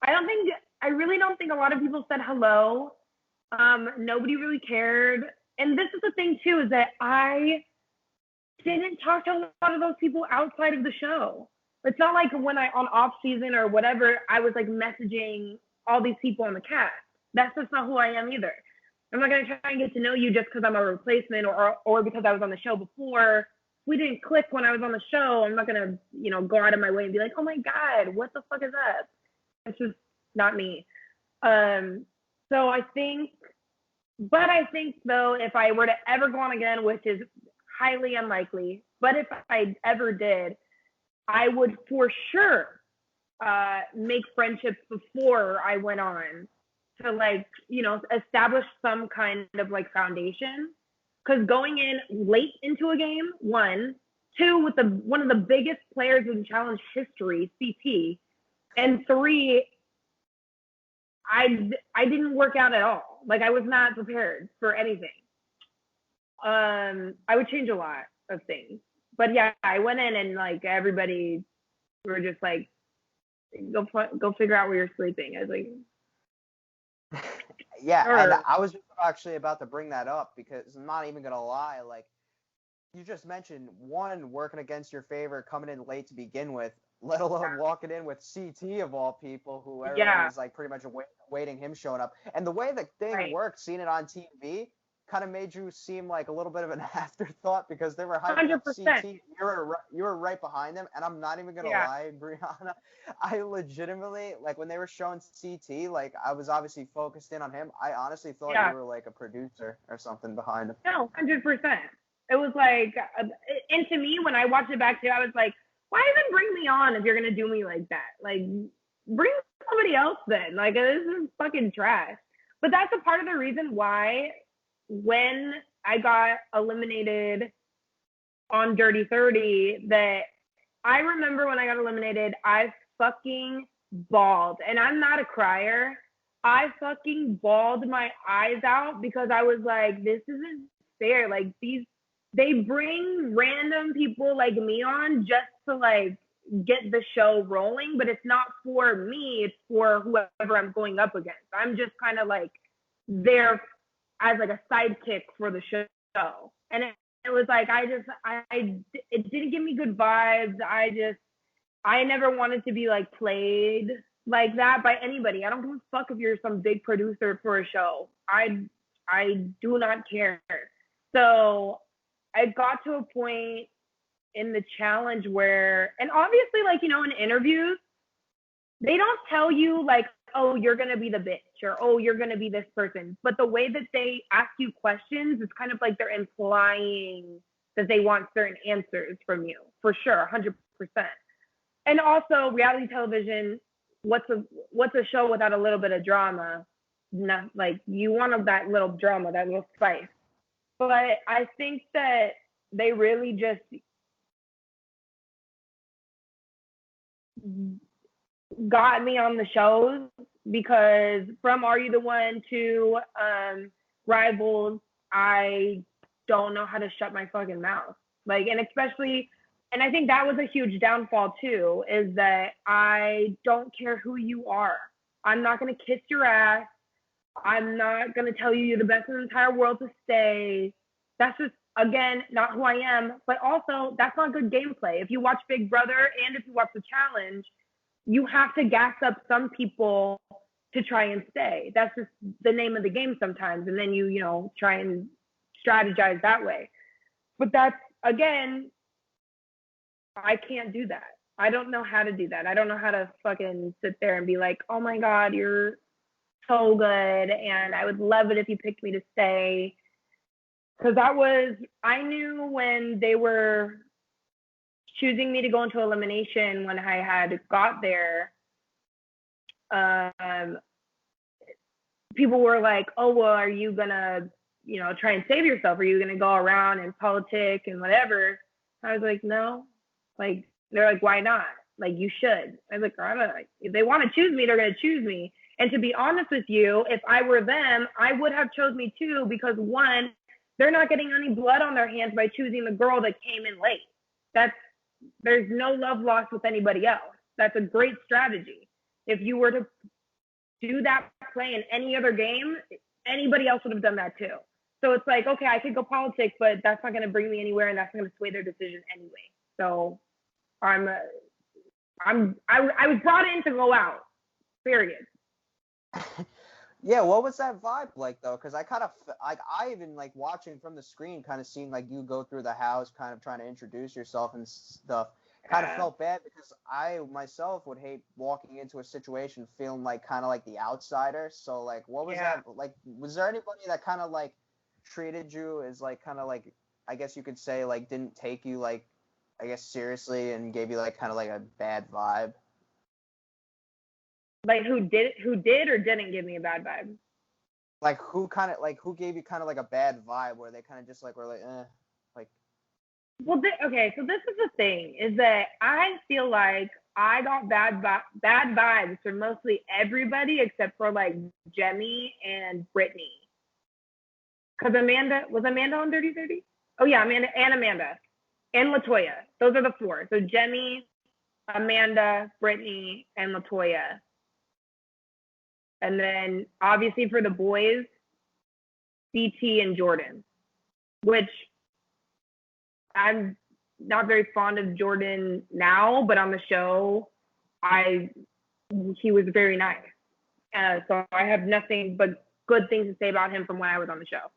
I really don't think a lot of people said hello. Nobody really cared. And this is the thing too, is that I didn't talk to a lot of those people outside of the show. It's not like when on off season or whatever, I was like messaging all these people on the cast. That's just not who I am either. I'm not gonna try and get to know you just because I'm a replacement or because I was on the show before. We didn't click when I was on the show. I'm not gonna, go out of my way and be like, oh my God, what the fuck is that? It's just not me. So I think though, if I were to ever go on again, which is highly unlikely, but if I ever did, I would for sure make friendships before I went on to establish some kind of foundation. Because going in late into a game, 1, 2, with one of the biggest players in challenge history, CT, and 3, I didn't work out at all. I was not prepared for anything. I would change a lot of things. But yeah, I went in and everybody were just like, go figure out where you're sleeping. I was like, yeah, sure. And I was just actually about to bring that up because I'm not even gonna lie, you just mentioned one working against your favorite, coming in late to begin with, let alone walking in with CT of all people, who everyone was pretty much waiting him showing up. And the way the thing worked, seeing it on TV, kind of made you seem like a little bit of an afterthought because they were hyping 100%. Up CT. You were right behind them, and I'm not even gonna lie, Briana. I legitimately, when they were showing CT, I was obviously focused in on him. I honestly thought you were a producer or something behind him. No, 100%. It was and to me, when I watched it back too, I was like, why even bring me on if you're gonna do me like that? Bring somebody else then. This is fucking trash. But that's a part of the reason why when I got eliminated on Dirty 30, that I remember when I got eliminated, I fucking bawled. And I'm not a crier. I fucking bawled my eyes out because I was like, this isn't fair. They bring random people like me on just to get the show rolling, but it's not for me, it's for whoever I'm going up against. I'm just kind of there as a sidekick for the show. And it was it didn't give me good vibes. I never wanted to be played like that by anybody. I don't give a fuck if you're some big producer for a show. I do not care. So I got to a point in the challenge where, and obviously in interviews, they don't tell you oh, you're going to be the bitch, or oh, you're going to be this person. But the way that they ask you questions, it's kind of they're implying that they want certain answers from you, for sure, 100%. And also reality television, what's a show without a little bit of drama? Not you want that little drama, that little spice. But I think that they really just got me on the shows, because from Are You the One to Rivals, I don't know how to shut my fucking mouth. And especially, and I think that was a huge downfall too, is that I don't care who you are. I'm not going to kiss your ass. I'm not going to tell you you're the best in the entire world to stay. That's just, again, not who I am. But also, that's not good gameplay. If you watch Big Brother and if you watch The Challenge, you have to gas up some people to try and stay. That's just the name of the game sometimes. And then you try and strategize that way. But that's, again, I can't do that. I don't know how to do that. I don't know how to fucking sit there and be like, oh my God, you're so good, and I would love it if you picked me to stay. Because I knew when they were choosing me to go into elimination, when I had got there, people were like, oh, well, are you gonna try and save yourself? Are you going to go around and politic and whatever? I was like, no. Like, they're like, why not? Like, you should. I was like, all right, if they want to choose me, they're going to choose me. And to be honest with you, if I were them, I would have chose me too, because one, they're not getting any blood on their hands by choosing the girl that came in late. There's no love lost with anybody else. That's a great strategy. If you were to do that play in any other game, anybody else would have done that too. So it's like, okay, I could go politics, but that's not going to bring me anywhere, and that's not going to sway their decision anyway. So I was brought in to go out. Period. Yeah, what was that vibe like though? Because I even like watching from the screen, kind of seeing like you go through the house, kind of trying to introduce yourself and stuff. Kind of felt bad because I myself would hate walking into a situation feeling like kind of like the outsider. So like, what was that like? Was there anybody that kind of like treated you as like kind of like, I guess you could say, like didn't take you like, I guess, seriously and gave you like kind of like a bad vibe? Like who did or didn't give me a bad vibe? Like who gave you kind of like a bad vibe where they kind of just like were like, like. Well, okay, so this is the thing, is that I feel like I got bad vibes from mostly everybody except for like Jemmy and Brittany. Because was Amanda on Dirty 30? Oh yeah, Amanda and Latoya. Those are the four. So Jemmy, Amanda, Brittany, and Latoya. And then obviously for the boys, CT and Jordan, which I'm not very fond of Jordan now, but on the show, he was very nice. So I have nothing but good things to say about him from when I was on the show.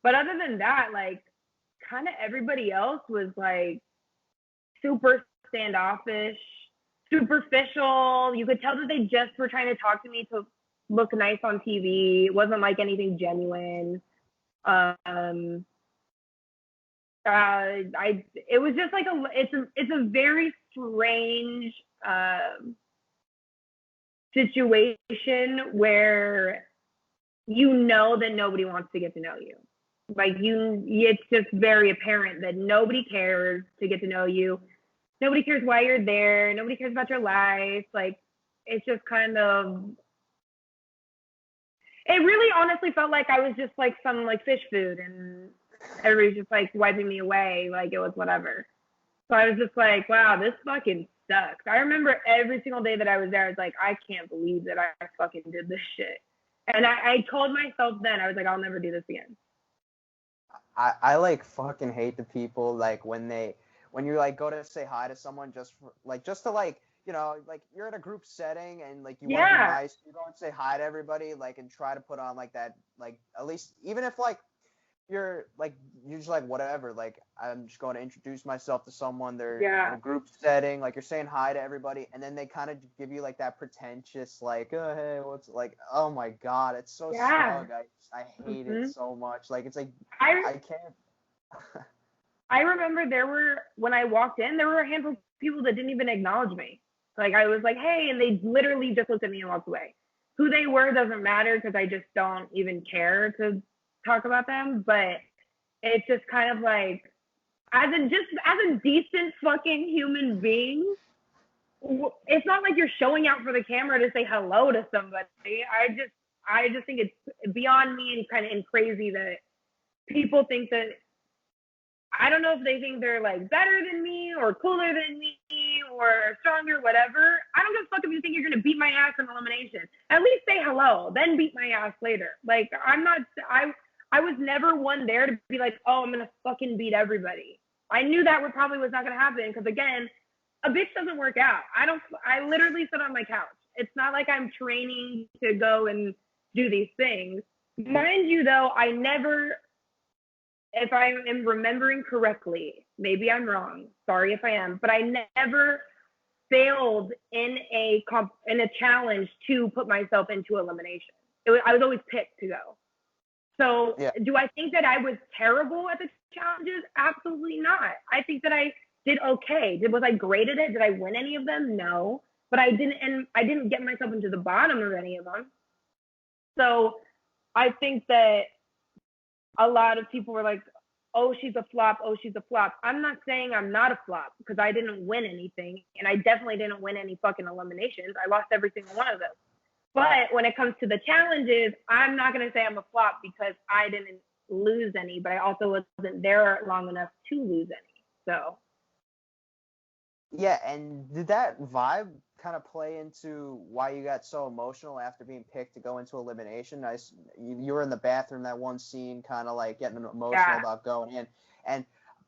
But other than that, like kind of everybody else was like super standoffish, superficial. You could tell that they just were trying to talk to me to look nice on TV. It wasn't like anything genuine. It was just like it's a very strange situation where that nobody wants to get to know you. Like it's just very apparent that nobody cares to get to know you. Nobody cares why you're there. Nobody cares about your life. Like it's just kind of. It really honestly felt like I was just like some like fish food, and everybody's just like wiping me away like it was whatever. So I was just like, wow, this fucking sucks. I remember every single day that I was there, I was like, I can't believe that I fucking did this shit. And I told myself then, I was like, I'll never do this again. I like fucking hate the people like when you like go to say hi to someone just to like, like you're in a group setting and like you want to be nice, you go and say hi to everybody, like, and try to put on like that, like at least even if like you're just like whatever, like I'm just going to introduce myself to someone, they're in a group setting, like you're saying hi to everybody, and then they kind of give you like that pretentious like, oh hey, what's like, oh my god, it's so smug. I hate it so much. Like it's like I can't. I remember when I walked in, there were a handful of people that didn't even acknowledge me. Like I was like, hey, and they literally just looked at me and walked away. Who they were doesn't matter because I just don't even care to talk about them. But it's just kind of like, as a decent fucking human being, it's not like you're showing out for the camera to say hello to somebody. I just think it's beyond me and crazy that people think that. I don't know if they think they're like better than me or cooler than me or stronger, whatever. I don't give a fuck if you think you're gonna beat my ass in elimination. At least say hello, then beat my ass later. Like I was never one there to be like, oh, I'm gonna fucking beat everybody. I knew that probably was not gonna happen because again, a bitch doesn't work out. I literally sit on my couch. It's not like I'm training to go and do these things. Mind you though, I never. If I am remembering correctly, maybe I'm wrong. Sorry if I am, but I never failed in a challenge to put myself into elimination. I was always picked to go. So do I think that I was terrible at the challenges? Absolutely not. I think that I did okay. Was I great at it? Did I win any of them? No, but I didn't get myself into the bottom of any of them. So I think that a lot of people were like, oh, she's a flop. Oh, she's a flop. I'm not saying I'm not a flop because I didn't win anything. And I definitely didn't win any fucking eliminations. I lost every single one of them. But when it comes to the challenges, I'm not going to say I'm a flop because I didn't lose any, but I also wasn't there long enough to lose any. So. Yeah, and did that vibe kind of play into why you got so emotional after being picked to go into elimination? You were in the bathroom that one scene, kind of like getting emotional about going in. And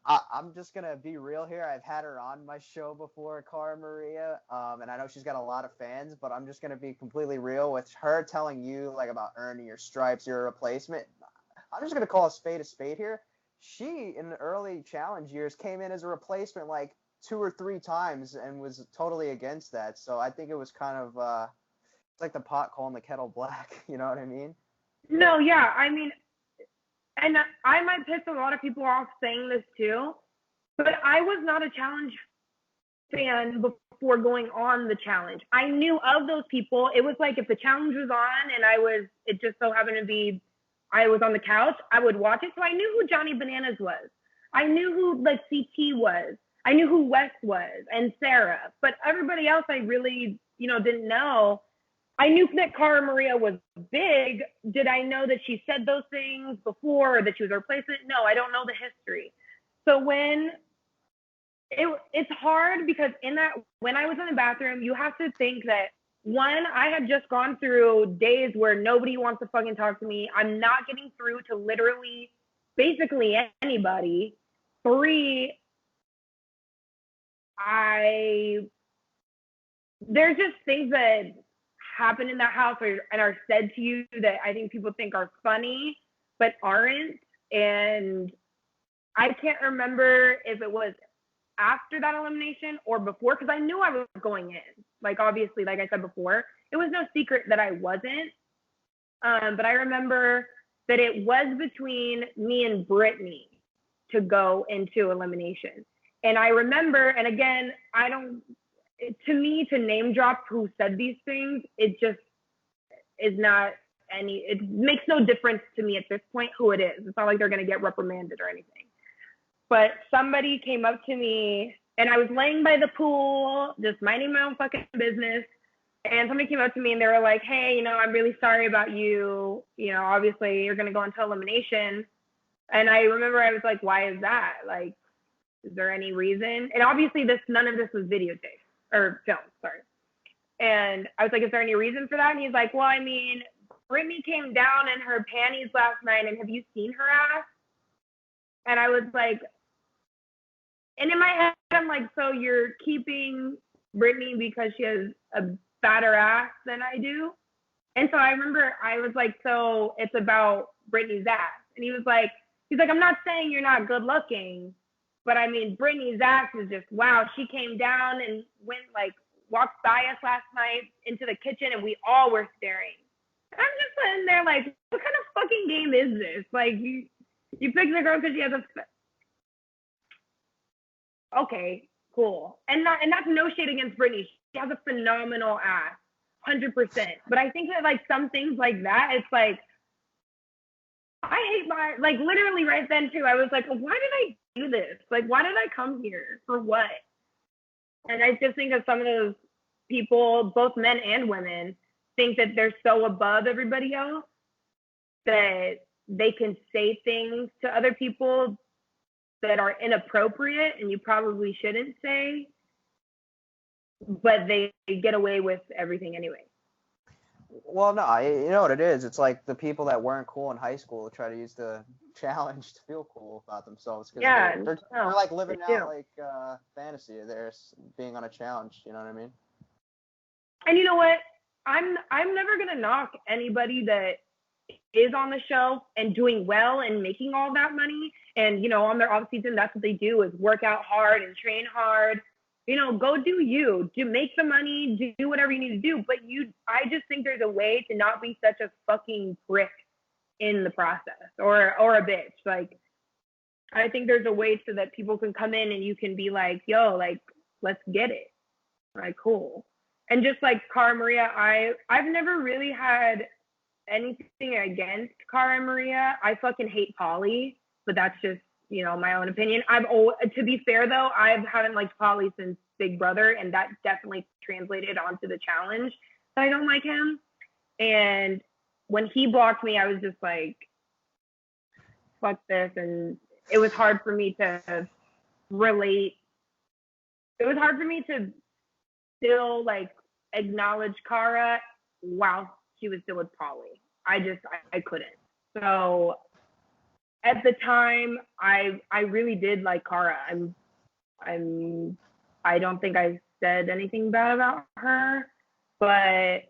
I'm just going to be real here. I've had her on my show before, Cara Maria, and I know she's got a lot of fans, but I'm just going to be completely real with her telling you like about earning your stripes, your replacement. I'm just going to call a spade here. She, in the early challenge years, came in as a replacement like 2 or 3 times and was totally against that. So I think it was kind of it's like the pot calling the kettle black. You know what I mean? No, yeah. I mean, and I might piss a lot of people off saying this too, but I was not a challenge fan before going on the challenge. I knew of those people. It was like if the challenge was on and it just so happened to be I was on the couch, I would watch it. So I knew who Johnny Bananas was. I knew who like CT was. I knew who Wes was and Sarah, but everybody else I really, didn't know. I knew that Cara Maria was big. Did I know that she said those things before or that she was a replacement? No, I don't know the history. So when it's hard because when I was in the bathroom, you have to think that one, I had just gone through days where nobody wants to fucking talk to me. I'm not getting through to literally basically anybody. 3, there's just things that happen in that house and are said to you that I think people think are funny, but aren't. And I can't remember if it was after that elimination or before, because I knew I was going in. Like, obviously, like I said before, it was no secret that I wasn't. But I remember that it was between me and Brittany to go into elimination. And I remember, and again, to me, to name drop who said these things, it just is not it makes no difference to me at this point who it is. It's not like they're going to get reprimanded or anything. But somebody came up to me, and I was laying by the pool, just minding my own fucking business. And somebody came up to me and they were like, hey, I'm really sorry about you. Obviously you're going to go into elimination. And I remember I was like, why is that? Like, is there any reason? And obviously none of this was videotaped or filmed, sorry. And I was like, is there any reason for that? And he's like, well, I mean, Brittany came down in her panties last night, and have you seen her ass? And I was like, and in my head, I'm like, so you're keeping Brittany because she has a fatter ass than I do? And so I remember I was like, so it's about Brittany's ass. And he's like, I'm not saying you're not good looking, but I mean, Brittany's ass is just, wow. She came down and walked by us last night into the kitchen, and we all were staring. And I'm just sitting there like, what kind of fucking game is this? Like, you pick the girl because she has okay, cool. And that's no shade against Brittany. She has a phenomenal ass, 100%. But I think that some things like that, it's like, I hate literally right then too, I was like, why did I do this? Like, why did I come here? For what? And I just think that some of those people, both men and women, think that they're so above everybody else that they can say things to other people that are inappropriate and you probably shouldn't say, but they get away with everything anyway. Well, no, you know what it is. It's like the people that weren't cool in high school try to use the challenge to feel cool about themselves. Yeah, they're like living out like fantasy. They're being on a challenge. You know what I mean? And you know what? I'm never gonna knock anybody that is on the show and doing well and making all that money. And on their off season, that's what they do, is work out hard and train hard. Go do you. Make the money, do whatever you need to do. But I just think there's a way to not be such a fucking prick in the process or a bitch. Like, I think there's a way so that people can come in and you can be like, yo, like, let's get it. Like, cool. And just like Cara Maria, I've never really had anything against Cara and Maria. I fucking hate Polly, but that's just, my own opinion. To be fair though, I haven't liked Polly since Big Brother, and that definitely translated onto the challenge that I don't like him. And when he blocked me, I was just like, fuck this. And it was hard for me to relate. It was hard for me to still like acknowledge Cara while she was still with Polly. I couldn't. So at the time, I really did like Cara. I don't think I said anything bad about her, but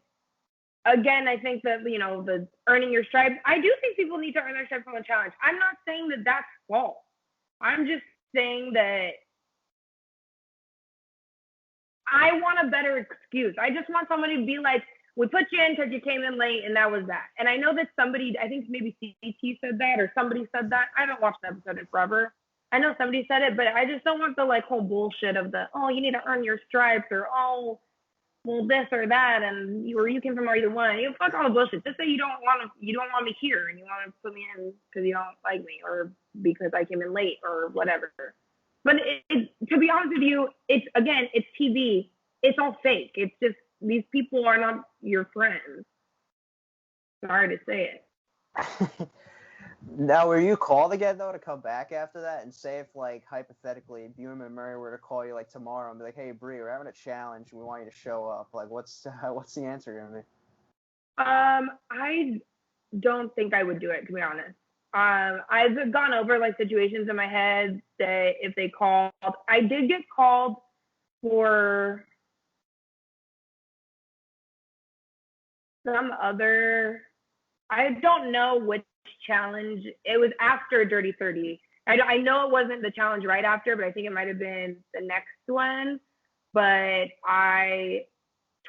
again, I think that, the earning your stripes, I do think people need to earn their stripes on the challenge. I'm not saying that that's false. I'm just saying that I want a better excuse. I just want somebody to be like, we put you in because you came in late, and that was that. And I know that somebody, I think maybe CT said that, or somebody said that. I haven't watched the episode in forever. I know somebody said it, but I just don't want the like whole bullshit of the, you need to earn your stripes, or well, this or that, and you came from either one. You fuck all the bullshit. Just say you don't want me here, and you want to put me in because you don't like me, or because I came in late, or whatever. But to be honest with you, it's TV. It's all fake. It's just, these people are not your friends. Sorry to say it. Now, were you called again though to come back after that? And say if like hypothetically Buim and Murray were to call you like tomorrow and be like, "Hey Bree, we're having a challenge. We want you to show up." Like, what's the answer gonna be? I don't think I would do it, to be honest. I've gone over like situations in my head that if they called, I did get called for some other, I don't know which challenge. It was after Dirty 30. I know it wasn't the challenge right after, but I think it might have been the next one. But I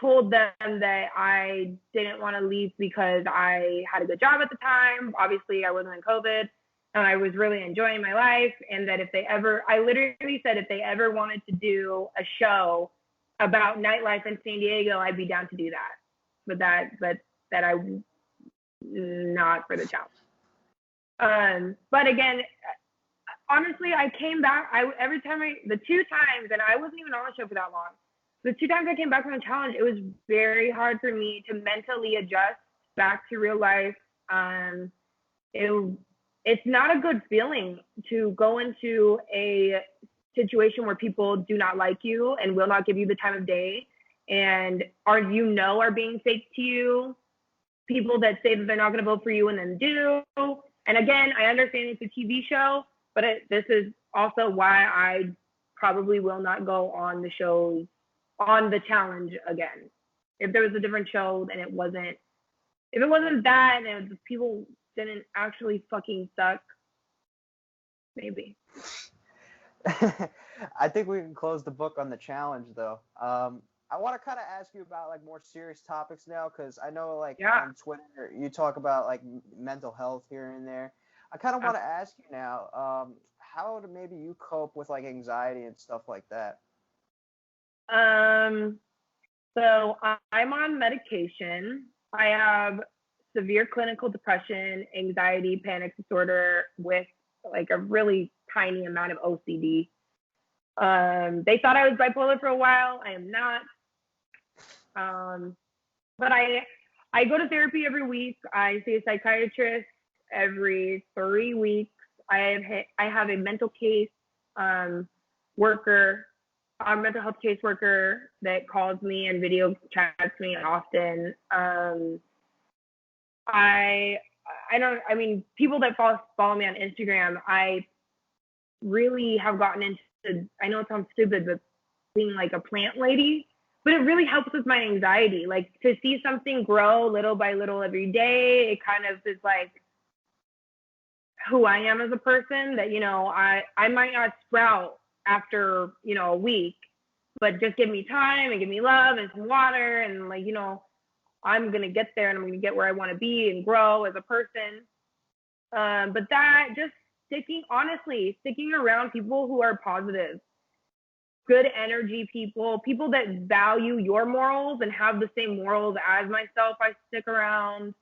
told them that I didn't want to leave because I had a good job at the time. Obviously, I wasn't in COVID, and I was really enjoying my life. And that I literally said if they ever wanted to do a show about nightlife in San Diego, I'd be down to do that. But that I not for the challenge. But again, honestly, I came back. The 2 times, and I wasn't even on the show for that long. The 2 times I came back from the challenge, it was very hard for me to mentally adjust back to real life. It's not a good feeling to go into a situation where people do not like you and will not give you the time of day, and are being fake to you. People that say that they're not going to vote for you and then do. And again, I understand it's a TV show, but this is also why I probably will not go on the challenge again. If there was a different show and if it wasn't that, and if people didn't actually fucking suck, maybe. I think we can close the book on the challenge though. I want to kind of ask you about like more serious topics now, because I know like on Twitter you talk about like mental health here and there. I kind of want to ask you now, how do maybe you cope with like anxiety and stuff like that? So I'm on medication. I have severe clinical depression, anxiety, panic disorder with like a really tiny amount of OCD. They thought I was bipolar for a while. I am not. But I go to therapy every week. I see a psychiatrist every 3 weeks. I have a mental case worker, a mental health caseworker that calls me and video chats me often. People that follow me on Instagram, I really have gotten into, I know it sounds stupid, but being like a plant lady, but it really helps with my anxiety. Like to see something grow little by little every day, it kind of is like who I am as a person, that, I might not sprout after, a week, but just give me time and give me love and some water, and like, I'm going to get there and I'm going to get where I want to be and grow as a person. But that just sticking around people who are positive, good energy people that value your morals and have the same morals as myself, I stick around.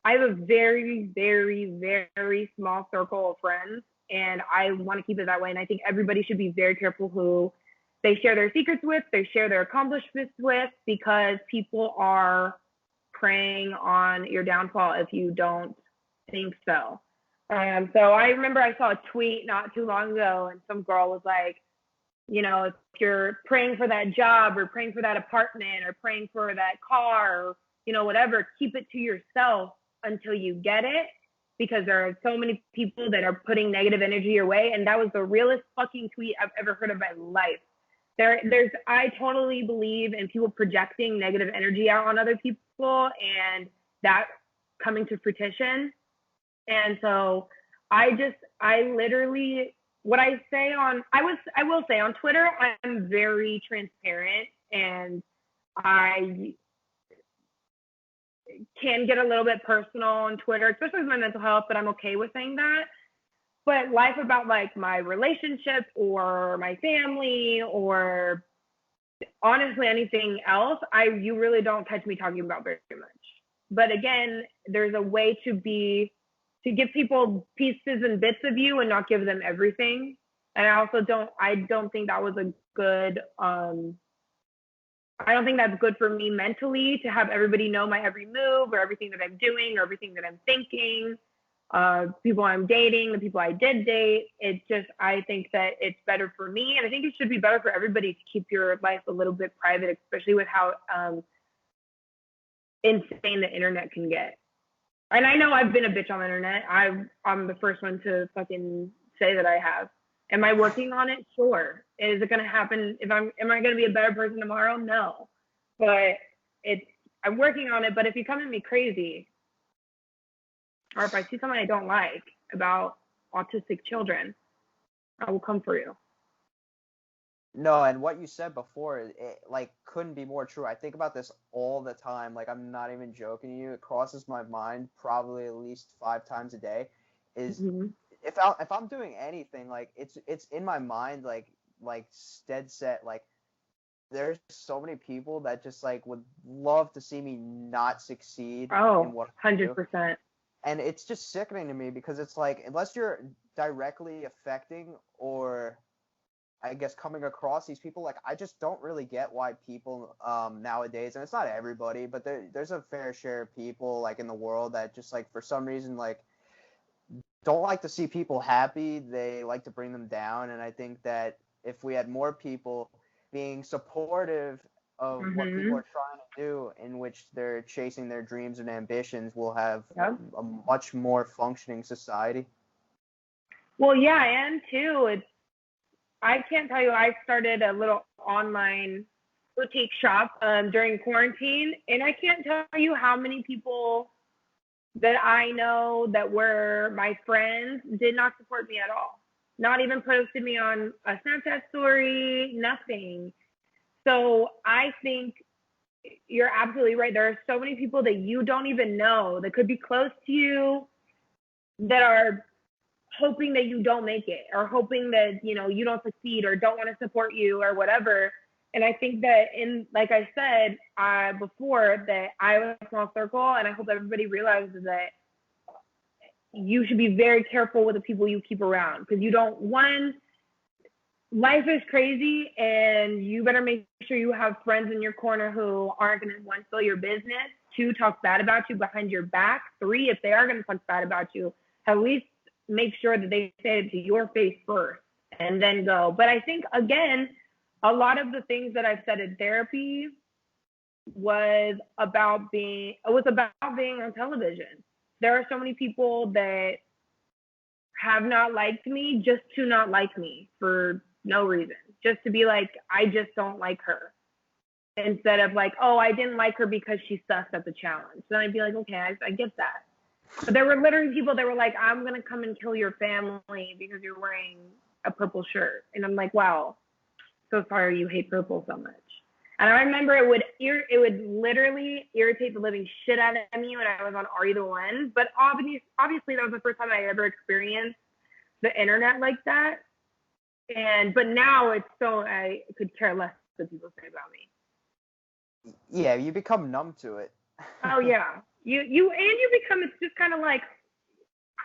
I have a very, very, very small circle of friends, and I want to keep it that way. And I think everybody should be very careful who they share their secrets with, they share their accomplishments with, because people are preying on your downfall if you don't think so. So I remember I saw a tweet not too long ago, and some girl was like, you know, if you're praying for that job or praying for that apartment or praying for that car or, you know, whatever, keep it to yourself until you get it, because there are so many people that are putting negative energy your way. And that was the realest fucking tweet I've ever heard of my life. I totally believe in people projecting negative energy out on other people and that coming to fruition. And so I literally, what I will say on Twitter, I'm very transparent, and I can get a little bit personal on Twitter, especially with my mental health, but I'm okay with saying that. But life about like my relationship or my family or honestly anything else, you really don't catch me talking about very much. But again, there's a way to give people pieces and bits of you and not give them everything. And I don't think that was a good, I don't think that's good for me mentally to have everybody know my every move or everything that I'm doing or everything that I'm thinking, people I'm dating, the people I did date. I think that it's better for me. And I think it should be better for everybody to keep your life a little bit private, especially with how insane the internet can get. And I know I've been a bitch on the internet. I'm the first one to fucking say that I have. Am I working on it? Sure. Is it going to happen? Am I going to be a better person tomorrow? No. But I'm working on it. But if you come at me crazy, or if I see something I don't like about autistic children, I will come for you. No, and what you said before, it like couldn't be more true. I think about this all the time. Like, I'm not even joking to you. It crosses my mind probably at least 5 times a day. Is Mm-hmm. if I'm doing anything, like it's in my mind, like dead set. Like, there's so many people that just like would love to see me not succeed in what I do. 100%. And it's just sickening to me, because it's like, unless you're directly affecting or I guess coming across these people, like, I just don't really get why people nowadays, and it's not everybody, but there's a fair share of people like in the world that just like for some reason like don't like to see people happy. They like to bring them down. And I think that if we had more people being supportive of what people are trying to do, in which they're chasing their dreams and ambitions, we'll have a much more functioning society. Well, yeah, I am too. I can't tell you, I started a little online boutique shop during quarantine, and I can't tell you how many people that I know that were my friends did not support me at all. Not even posted me on a Snapchat story, nothing. So I think you're absolutely right. There are so many people that you don't even know that could be close to you that are hoping that you don't make it, or hoping that, you know, you don't succeed, or don't want to support you, or whatever. And I think that like I said before, that I have a small circle, and I hope everybody realizes that you should be very careful with the people you keep around, because life is crazy, and you better make sure you have friends in your corner who aren't going to, 1, steal your business, 2, talk bad about you behind your back, 3, if they are going to talk bad about you, at least make sure that they say it to your face first and then go. But I think, again, a lot of the things that I've said in therapy was about being on television. There are so many people that have not liked me just to not like me for no reason, just to be like, I just don't like her, instead of like, oh, I didn't like her because she sucked at the challenge. Then I'd be like, okay, I get that. But there were literally people that were like, I'm going to come and kill your family because you're wearing a purple shirt. And I'm like, wow, so sorry you hate purple so much. And I remember it would literally irritate the living shit out of me when I was on Are You the One? But obviously that was the first time I ever experienced the internet like that. But now I could care less what people say about me. Yeah, you become numb to it. Oh, yeah. you become, it's just kind of like,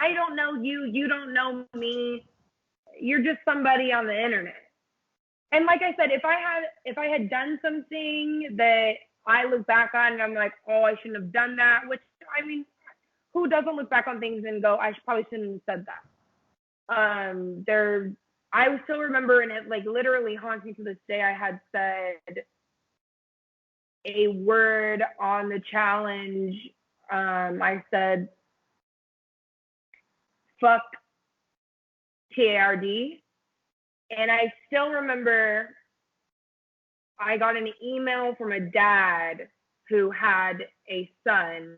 I don't know you, you don't know me. You're just somebody on the internet. And like I said, if I had done something that I look back on and I'm like, oh, I shouldn't have done that, which, I mean, who doesn't look back on things and go, probably shouldn't have said that? I still remember, and it like literally haunts me to this day, I had said a word on the challenge. I said, fuck TARD. And I still remember I got an email from a dad who had a son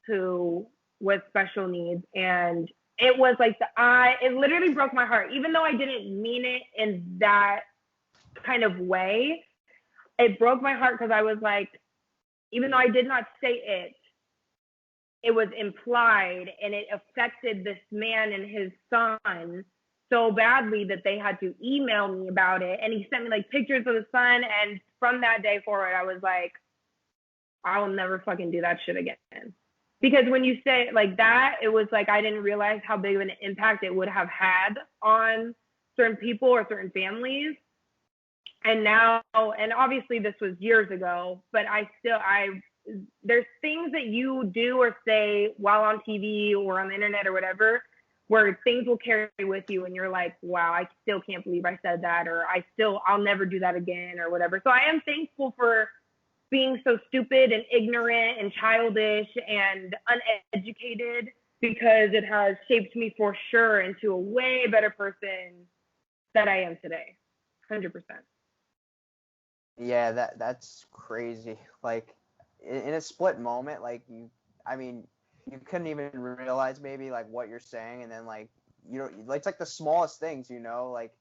who was special needs. And it was like, it literally broke my heart. Even though I didn't mean it in that kind of way, it broke my heart because I was like, even though I did not say it, it was implied, and it affected this man and his son so badly that they had to email me about it. And he sent me like pictures of the son. And from that day forward, I was like, I will never fucking do that shit again. Because when you say it like that, it was like I didn't realize how big of an impact it would have had on certain people or certain families. And now, and obviously this was years ago, but there's things that you do or say while on TV or on the internet or whatever, where things will carry with you and you're like, wow, I still can't believe I said that, or I'll never do that again or whatever. So I am thankful for being so stupid and ignorant and childish and uneducated, because it has shaped me for sure into a way better person that I am today. 100%. Yeah, that's crazy. Like in a split moment, like you couldn't even realize maybe like what you're saying, and then like it's like the smallest things, like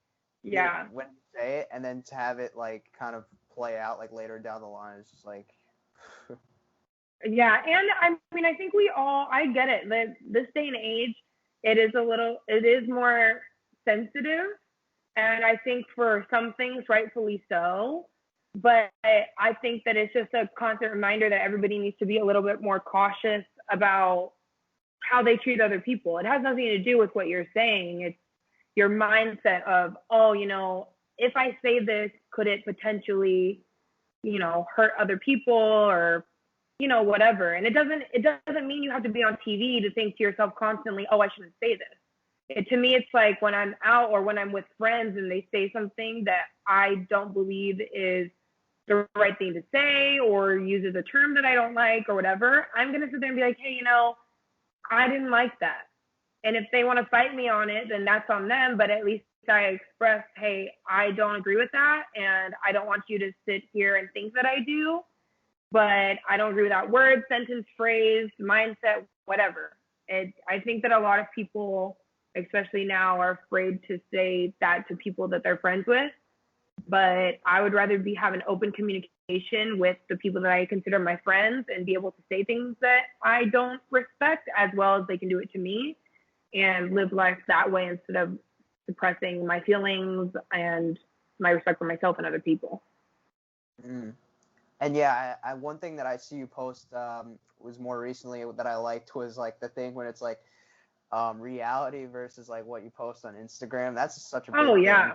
yeah, when you say it, and then to have it like kind of play out like later down the line, it's just like yeah. And I mean, I think I get it. This day and age, it is more sensitive, and I think for some things, rightfully so. But I think that it's just a constant reminder that everybody needs to be a little bit more cautious about how they treat other people. It has nothing to do with what you're saying. It's your mindset of, if I say this, could it potentially, hurt other people or, whatever. And it doesn't mean you have to be on TV to think to yourself constantly, oh, I shouldn't say this. To me, it's like when I'm out or when I'm with friends and they say something that I don't believe is the right thing to say or uses a term that I don't like or whatever, I'm going to sit there and be like, hey, I didn't like that. And if they want to fight me on it, then that's on them. But at least I expressed, hey, I don't agree with that. And I don't want you to sit here and think that I do. But I don't agree with that word, sentence, phrase, mindset, whatever. I think that a lot of people, especially now, are afraid to say that to people that they're friends with. But I would rather have an open communication with the people that I consider my friends and be able to say things that I don't respect, as well as they can do it to me, and live life that way instead of suppressing my feelings and my respect for myself and other people. Mm. And yeah, I one thing that I see you post was more recently that I liked was like the thing when it's like reality versus like what you post on Instagram. That's such a big thing. Yeah.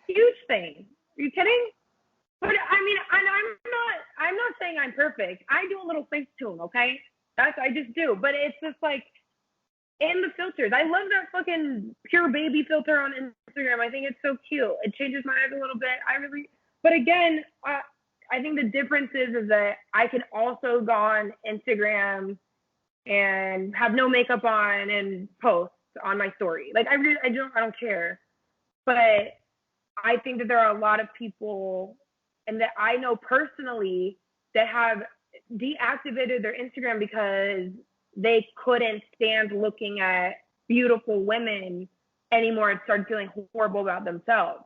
Huge thing. Are you kidding? But I mean, I'm not saying I'm perfect. I do a little face tune, okay? I just do. But it's just like, and the filters. I love that fucking pure baby filter on Instagram. I think it's so cute. It changes my eyes a little bit. But again, I think the difference is that I can also go on Instagram and have no makeup on and post on my story. Like I don't care. But I think that there are a lot of people, and that I know personally, that have deactivated their Instagram because they couldn't stand looking at beautiful women anymore and started feeling horrible about themselves.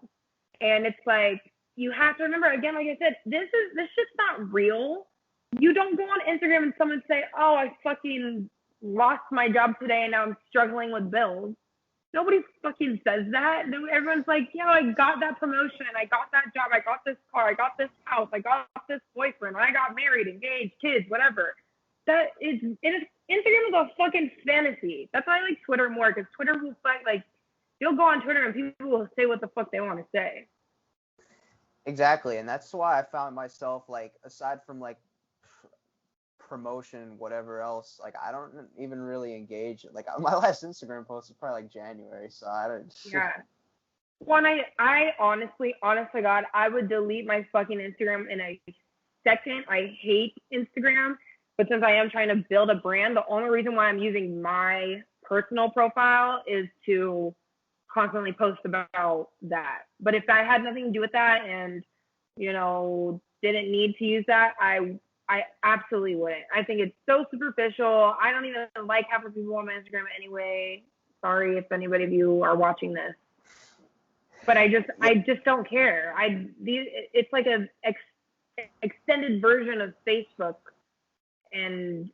And it's like, you have to remember, again, like I said, this shit's not real. You don't go on Instagram and someone say, oh, I fucking lost my job today and now I'm struggling with bills. Nobody fucking says that. Everyone's like, I got that promotion. I got that job. I got this car. I got this house. I got this boyfriend. I got married, engaged, kids, whatever. Instagram is a fucking fantasy. That's why I like Twitter more, because Twitter will you'll go on Twitter and people will say what the fuck they want to say. Exactly, and that's why I found myself, like, aside from, like, promotion, whatever else, like, I don't even really engage. Like, my last Instagram post was probably, like, January, so I don't... Yeah. Well, I honestly, honest to God, I would delete my fucking Instagram in a second. I hate Instagram, but since I am trying to build a brand, the only reason why I'm using my personal profile is to constantly post about that. But if I had nothing to do with that and, didn't need to use that, I absolutely wouldn't. I think it's so superficial. I don't even like half the people on my Instagram anyway. Sorry if anybody of you are watching this. But I just don't care. It's like a extended version of Facebook, and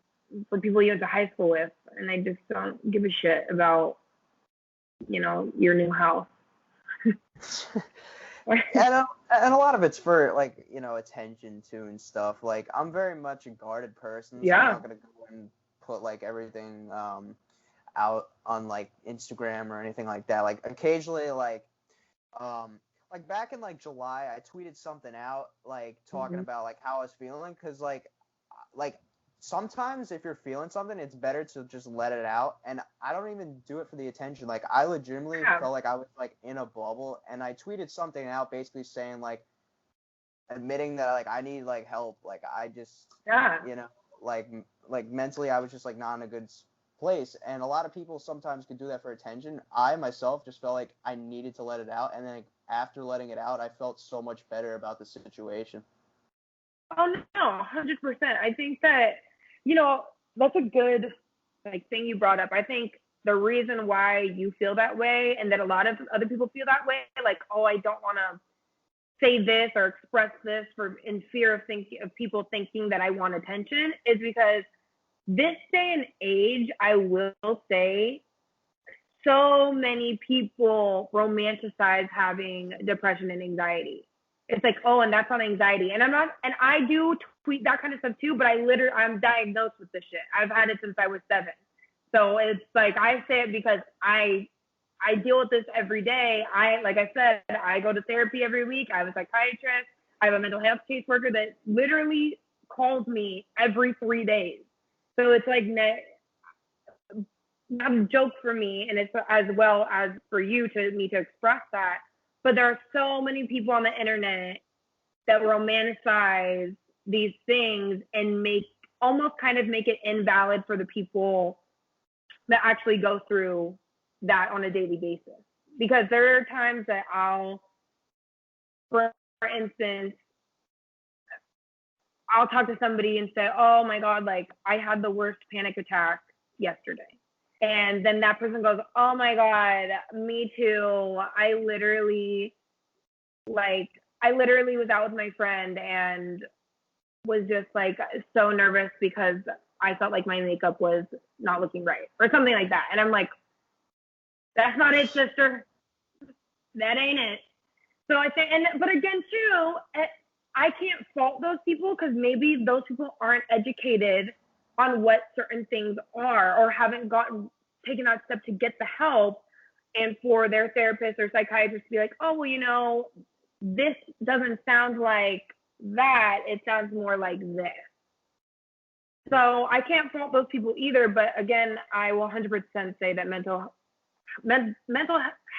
for people you went to high school with, and I just don't give a shit about, your new house. and a lot of it's for, like, attention to and stuff. Like, I'm very much a guarded person, so I'm not gonna go and put, like, everything out on, like, Instagram or anything like that. Like, occasionally, like back in, like, July, I tweeted something out, like, talking about, like, how I was feeling, because, like sometimes if you're feeling something, it's better to just let it out, and I don't even do it for the attention. Like, I legitimately felt like I was, like, in a bubble, and I tweeted something out basically saying, like, admitting that, like, I need, like, help. Like, I just, like mentally I was just, like, not in a good place, and a lot of people sometimes could do that for attention. I myself just felt like I needed to let it out, and then, like, after letting it out, I felt so much better about the situation. Oh no, 100%. I think that, that's a good, like, thing you brought up. I think the reason why you feel that way, and that a lot of other people feel that way, like, oh, I don't want to say this or express this in fear of people thinking that I want attention, is because this day and age, I will say, so many people romanticize having depression and anxiety. It's like, oh, and that's on anxiety. And I do tweet that kind of stuff too, but I'm diagnosed with this shit. I've had it since I was 7. So it's like, I say it because I deal with this every day. Like I said, I go to therapy every week. I have a psychiatrist. I have a mental health caseworker that literally calls me every 3 days. So it's like not a joke for me, and it's as well as for me to express that. But there are so many people on the internet that romanticize these things and almost kind of make it invalid for the people that actually go through that on a daily basis. Because there are times that for instance, I'll talk to somebody and say, oh my God, like, I had the worst panic attack yesterday. And then that person goes, oh my God, me too. I literally was out with my friend and was just, like, so nervous because I felt like my makeup was not looking right, or something like that. And I'm like, that's not it, sister. That ain't it. So I think, but again too, I can't fault those people, because maybe those people aren't educated on what certain things are, or haven't taken that step to get the help, and for their therapist or psychiatrist to be like, oh, well, this doesn't sound like that, it sounds more like this. So I can't fault those people either, but again, I will 100% say that mental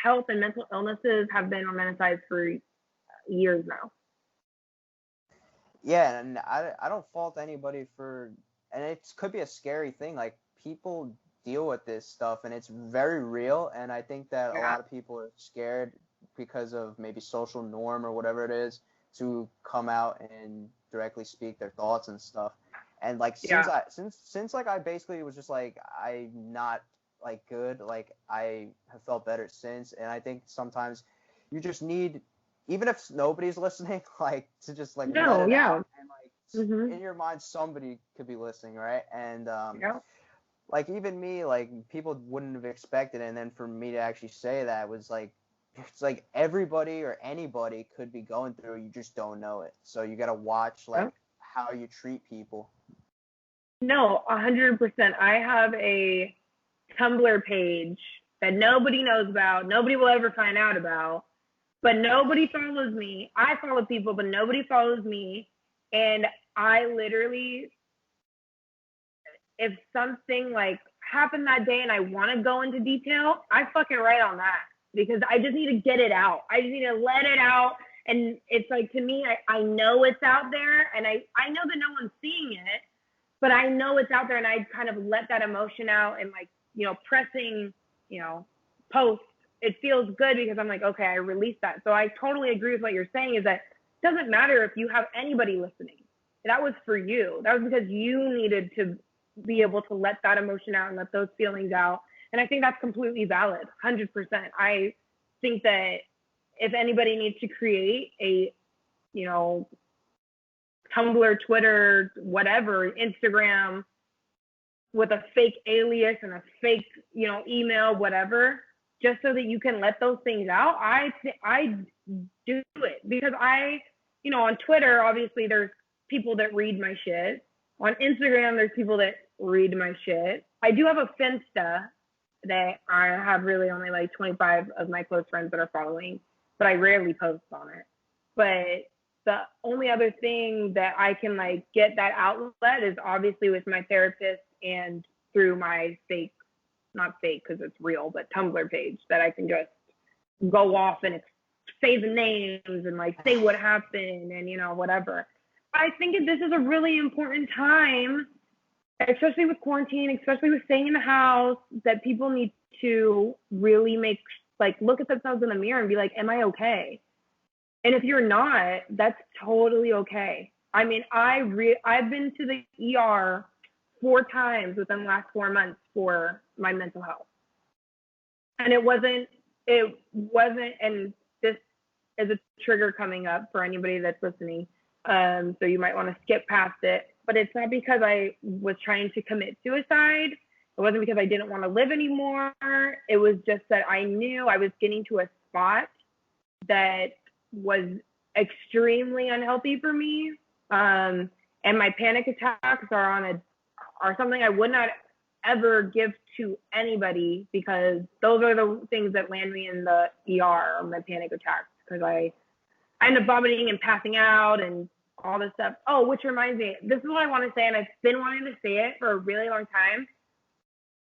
health and mental illnesses have been romanticized for years now. Yeah, and I don't fault anybody and it could be a scary thing. Like, people deal with this stuff, and it's very real, and I think that a lot of people are scared because of maybe social norm or whatever it is to come out and directly speak their thoughts and stuff. And, like, since like I basically was just like, I'm not, like, good, like, I have felt better since, and I think sometimes you just need, even if nobody's listening, like, to just, like, let it out, and, like, in your mind somebody could be listening, right? And like, even me, like, people wouldn't have expected it, and then for me to actually say that was like, it's like everybody or anybody could be going through, you just don't know it. So you gotta watch, like, how you treat people. No, 100%. I have a Tumblr page that nobody knows about, nobody will ever find out about, but nobody follows me. I follow people, but nobody follows me. And I literally, if something like happened that day and I want to go into detail, I fucking write on that because I just need to get it out. I just need to let it out. And it's like, to me, I know it's out there, and I know that no one's seeing it, but I know it's out there, and I kind of let that emotion out, and like, pressing, post, it feels good because I'm like, okay, I released that. So I totally agree with what you're saying, is that it doesn't matter if you have anybody listening. That was for you. That was because you needed to be able to let that emotion out and let those feelings out. And I think that's completely valid, 100%. I think that if anybody needs to create a, Tumblr, Twitter, whatever, Instagram, with a fake alias and a fake, email, whatever, just so that you can let those things out, I do it because on Twitter, obviously there's people that read my shit. On Instagram, there's people that read my shit. I do have a Finsta that I have really only like 25 of my close friends that are following, but I rarely post on it. But the only other thing that I can like get that outlet is obviously with my therapist and through my fake, not fake because it's real, but Tumblr page that I can just go off and say the names and like say what happened and whatever. I think this is a really important time, especially with quarantine, especially with staying in the house, that people need to really look at themselves in the mirror and be like, am I okay? And if you're not, that's totally okay. I mean, I've been to the ER 4 times within the last 4 months for my mental health. And it wasn't, and this is a trigger coming up for anybody that's listening. So you might want to skip past it, but it's not because I was trying to commit suicide. It wasn't because I didn't want to live anymore. It was just that I knew I was getting to a spot that was extremely unhealthy for me. And my panic attacks are something I would not ever give to anybody, because those are the things that land me in the ER, or my panic attacks, because I end up vomiting and passing out and all this stuff. Oh, which reminds me, this is what I want to say, and I've been wanting to say it for a really long time.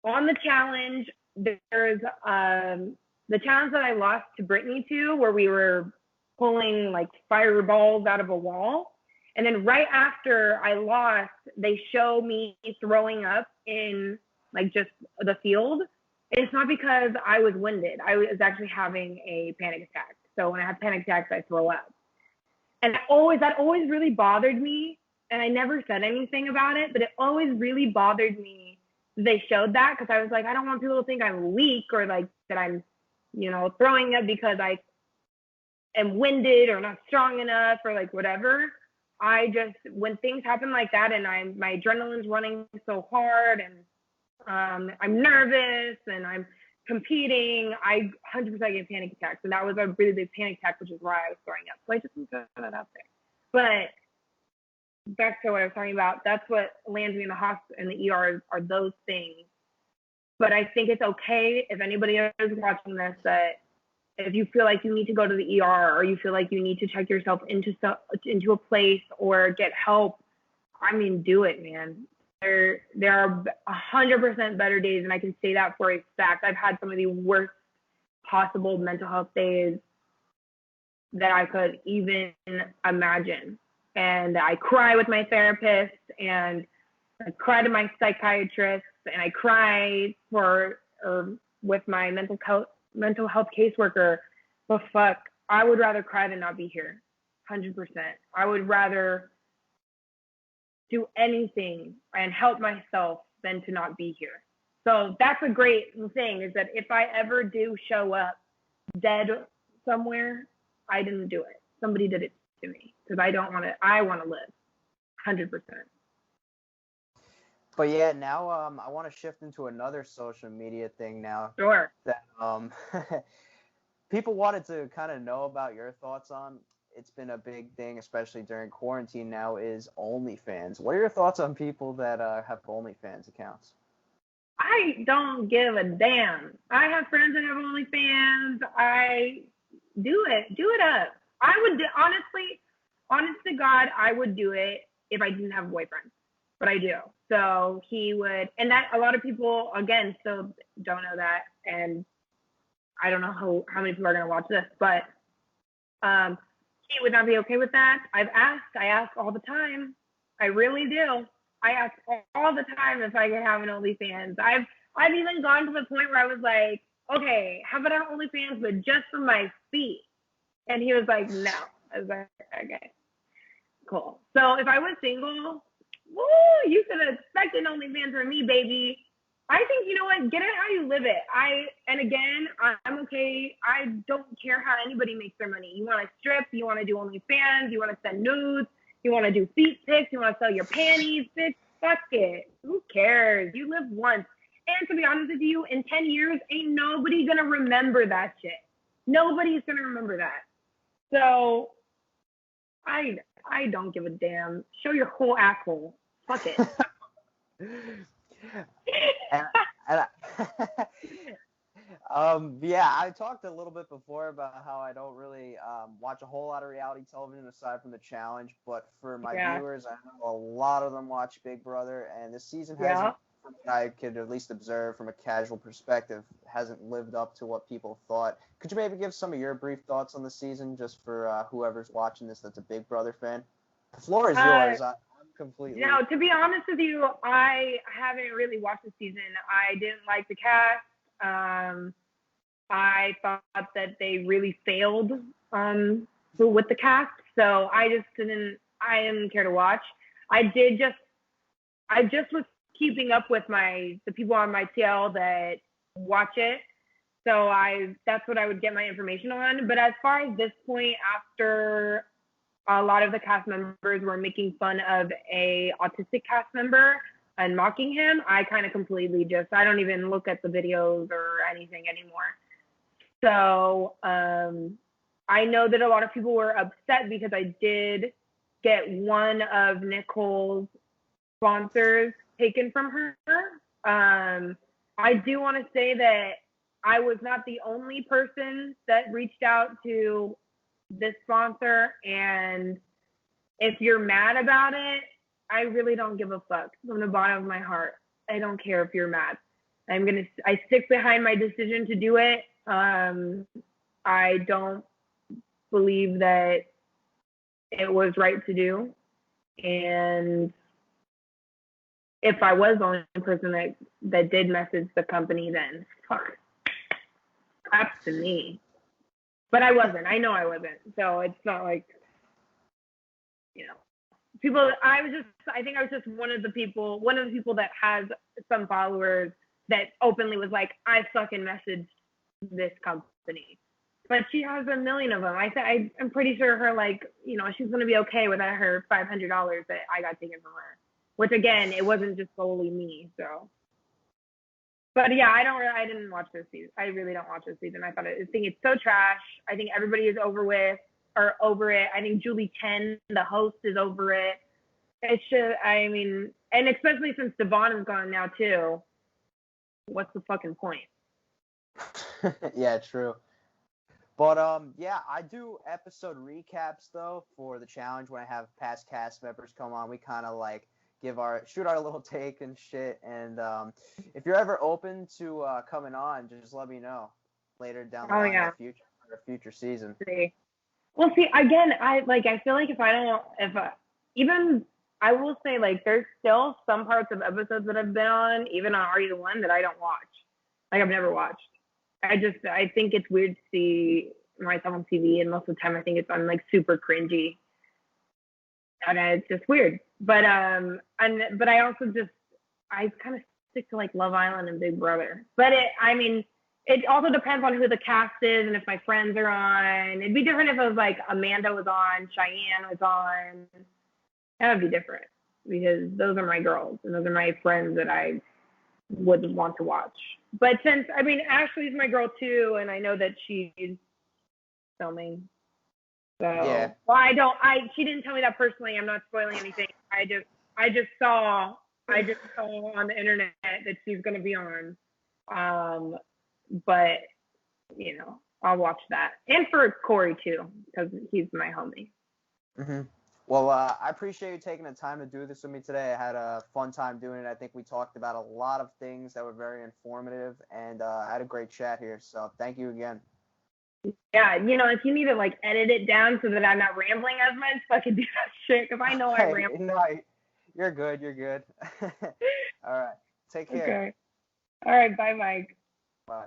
On the challenge, there's the challenge that I lost to Brittany to, where we were pulling like fireballs out of a wall. And then right after I lost, they show me throwing up in like just the field. It's not because I was winded. I was actually having a panic attack. So when I have panic attacks, I throw up. And that always really bothered me. And I never said anything about it, but it always really bothered me. They showed that because I was like, I don't want people to think I'm weak, or like that I'm, throwing up because I am winded or not strong enough or like whatever. When things happen like that and my adrenaline's running so hard and I'm nervous and I'm competing, I 100% get panic attacks. And that was a really big panic attack, which is why I was throwing up. So I just want to throw that out there. But back to what I was talking about, that's what lands me in the hospital, in the ER, are those things. But I think it's okay if anybody is watching this, that if you feel like you need to go to the ER, or you feel like you need to check yourself into a place or get help, I mean, do it, man. There are 100% better days, and I can say that for a fact. I've had some of the worst possible mental health days that I could even imagine. And I cry with my therapist, and I cry to my psychiatrist, and I cry with my mental health caseworker. But fuck, I would rather cry than not be here. 100%. I would rather do anything and help myself than to not be here. So that's a great thing, is that if I ever do show up dead somewhere, I didn't do it. Somebody did it to me, because I want to live. 100%. But yeah, now I want to shift into another social media thing now. Sure. That people wanted to kind of know about your thoughts on. it's been a big thing, especially during quarantine now, is OnlyFans. What are your thoughts on people that have OnlyFans accounts? I don't give a damn. I have friends that have OnlyFans. I do it. Do it up. I would honestly, honest to God, I would do it if I didn't have a boyfriend, but I do. So he would, and that a lot of people again still don't know that, and I don't know how many people are gonna watch this, but he would not be okay with that. I've asked. I ask all the time. I really do. I ask all the time if I could have an OnlyFans. I've even gone to the point where I was like, okay, how about an OnlyFans, but just for my feet? And he was like, no. I was like, okay, cool. So if I was single, woo, you could expect an OnlyFans from me, baby. I think, you know what, get it how you live it. And again, I'm okay. I don't care how anybody makes their money. You want to strip, you want to do OnlyFans, you want to send nudes, you want to do feet pics, you want to sell your panties, bitch, fuck it. Who cares? You live once. And to be honest with you, in 10 years, ain't nobody going to remember that shit. Nobody's going to remember that. So I don't give a damn. Show your whole asshole. Fuck it. Yeah, I talked a little bit before about how I don't really watch a whole lot of reality television aside from The Challenge, but for my viewers, I know a lot of them watch Big Brother, and this season hasn't, from what I could at least observe from a casual perspective, hasn't lived up to what people thought. Could you maybe give some of your brief thoughts on the season, just for whoever's watching this that's a Big Brother fan? The floor is yours. I'm completely... No, to be honest with you, I haven't really watched the season. I didn't like the cast. I thought that they really failed with the cast, so I didn't care to watch. I just was keeping up with the people on my TL that watch it, so that's what I would get my information on. But as far as this point, after a lot of the cast members were making fun of a autistic cast member and mocking him, I kind of completely I don't even look at the videos or anything anymore. So I know that a lot of people were upset because I did get one of Nicole's sponsors taken from her. I do want to say that I was not the only person that reached out to this sponsor, and if you're mad about it, I really don't give a fuck from the bottom of my heart. I don't care if you're mad. I stick behind my decision to do it. I don't believe that it was right to do. And if I was the only person that did message the company, then fuck. Up to me. But I wasn't. I know I wasn't. So it's not like, people. I think I was just one of the people that has some followers that openly was like, I fucking messaged this company. But she has a million of them. I'm pretty sure her, she's going to be okay without her $500 that I got taken from her. Which, again, it wasn't just solely me, so. But, yeah, I didn't watch this season. I really don't watch this season. I think it's so trash. I think everybody is over it. I think Julie 10, the host, is over it. It's just, and especially since Devon is gone now, too. What's the fucking point? Yeah, true. But yeah, I do episode recaps though for the challenge when I have past cast members come on. We kind of shoot our little take and shit. And if you're ever open to coming on, just let me know later down the line in the future season. Well, see, again, I feel like I will say, there's still some parts of episodes that I've been on, even on Are You the One, that I don't watch. I've never watched. I think it's weird to see myself on TV, and most of the time I think it's on super cringy, and it's just weird. But but I also I kind of stick to Love Island and Big Brother. But it also depends on who the cast is and if my friends are on. It'd be different if it was Amanda was on, Cheyenne was on. That would be different because those are my girls and those are my friends that I would want to watch. But since Ashley's my girl too, and I know that she's filming, So, Yeah. well, she didn't tell me that personally. I'm not spoiling anything. I just saw on the internet that she's going to be on. But, I'll watch that. And for Corey, too, because he's my homie. Mm-hmm. Well, I appreciate you taking the time to do this with me today. I had a fun time doing it. I think we talked about a lot of things that were very informative, and I had a great chat here. So thank you again. Yeah, if you need to edit it down so that I'm not rambling as much, so I can do that shit. Because I know I ramble. No, you're good. You're good. All right. Take care. Okay. All right. Bye, Mike. Bye.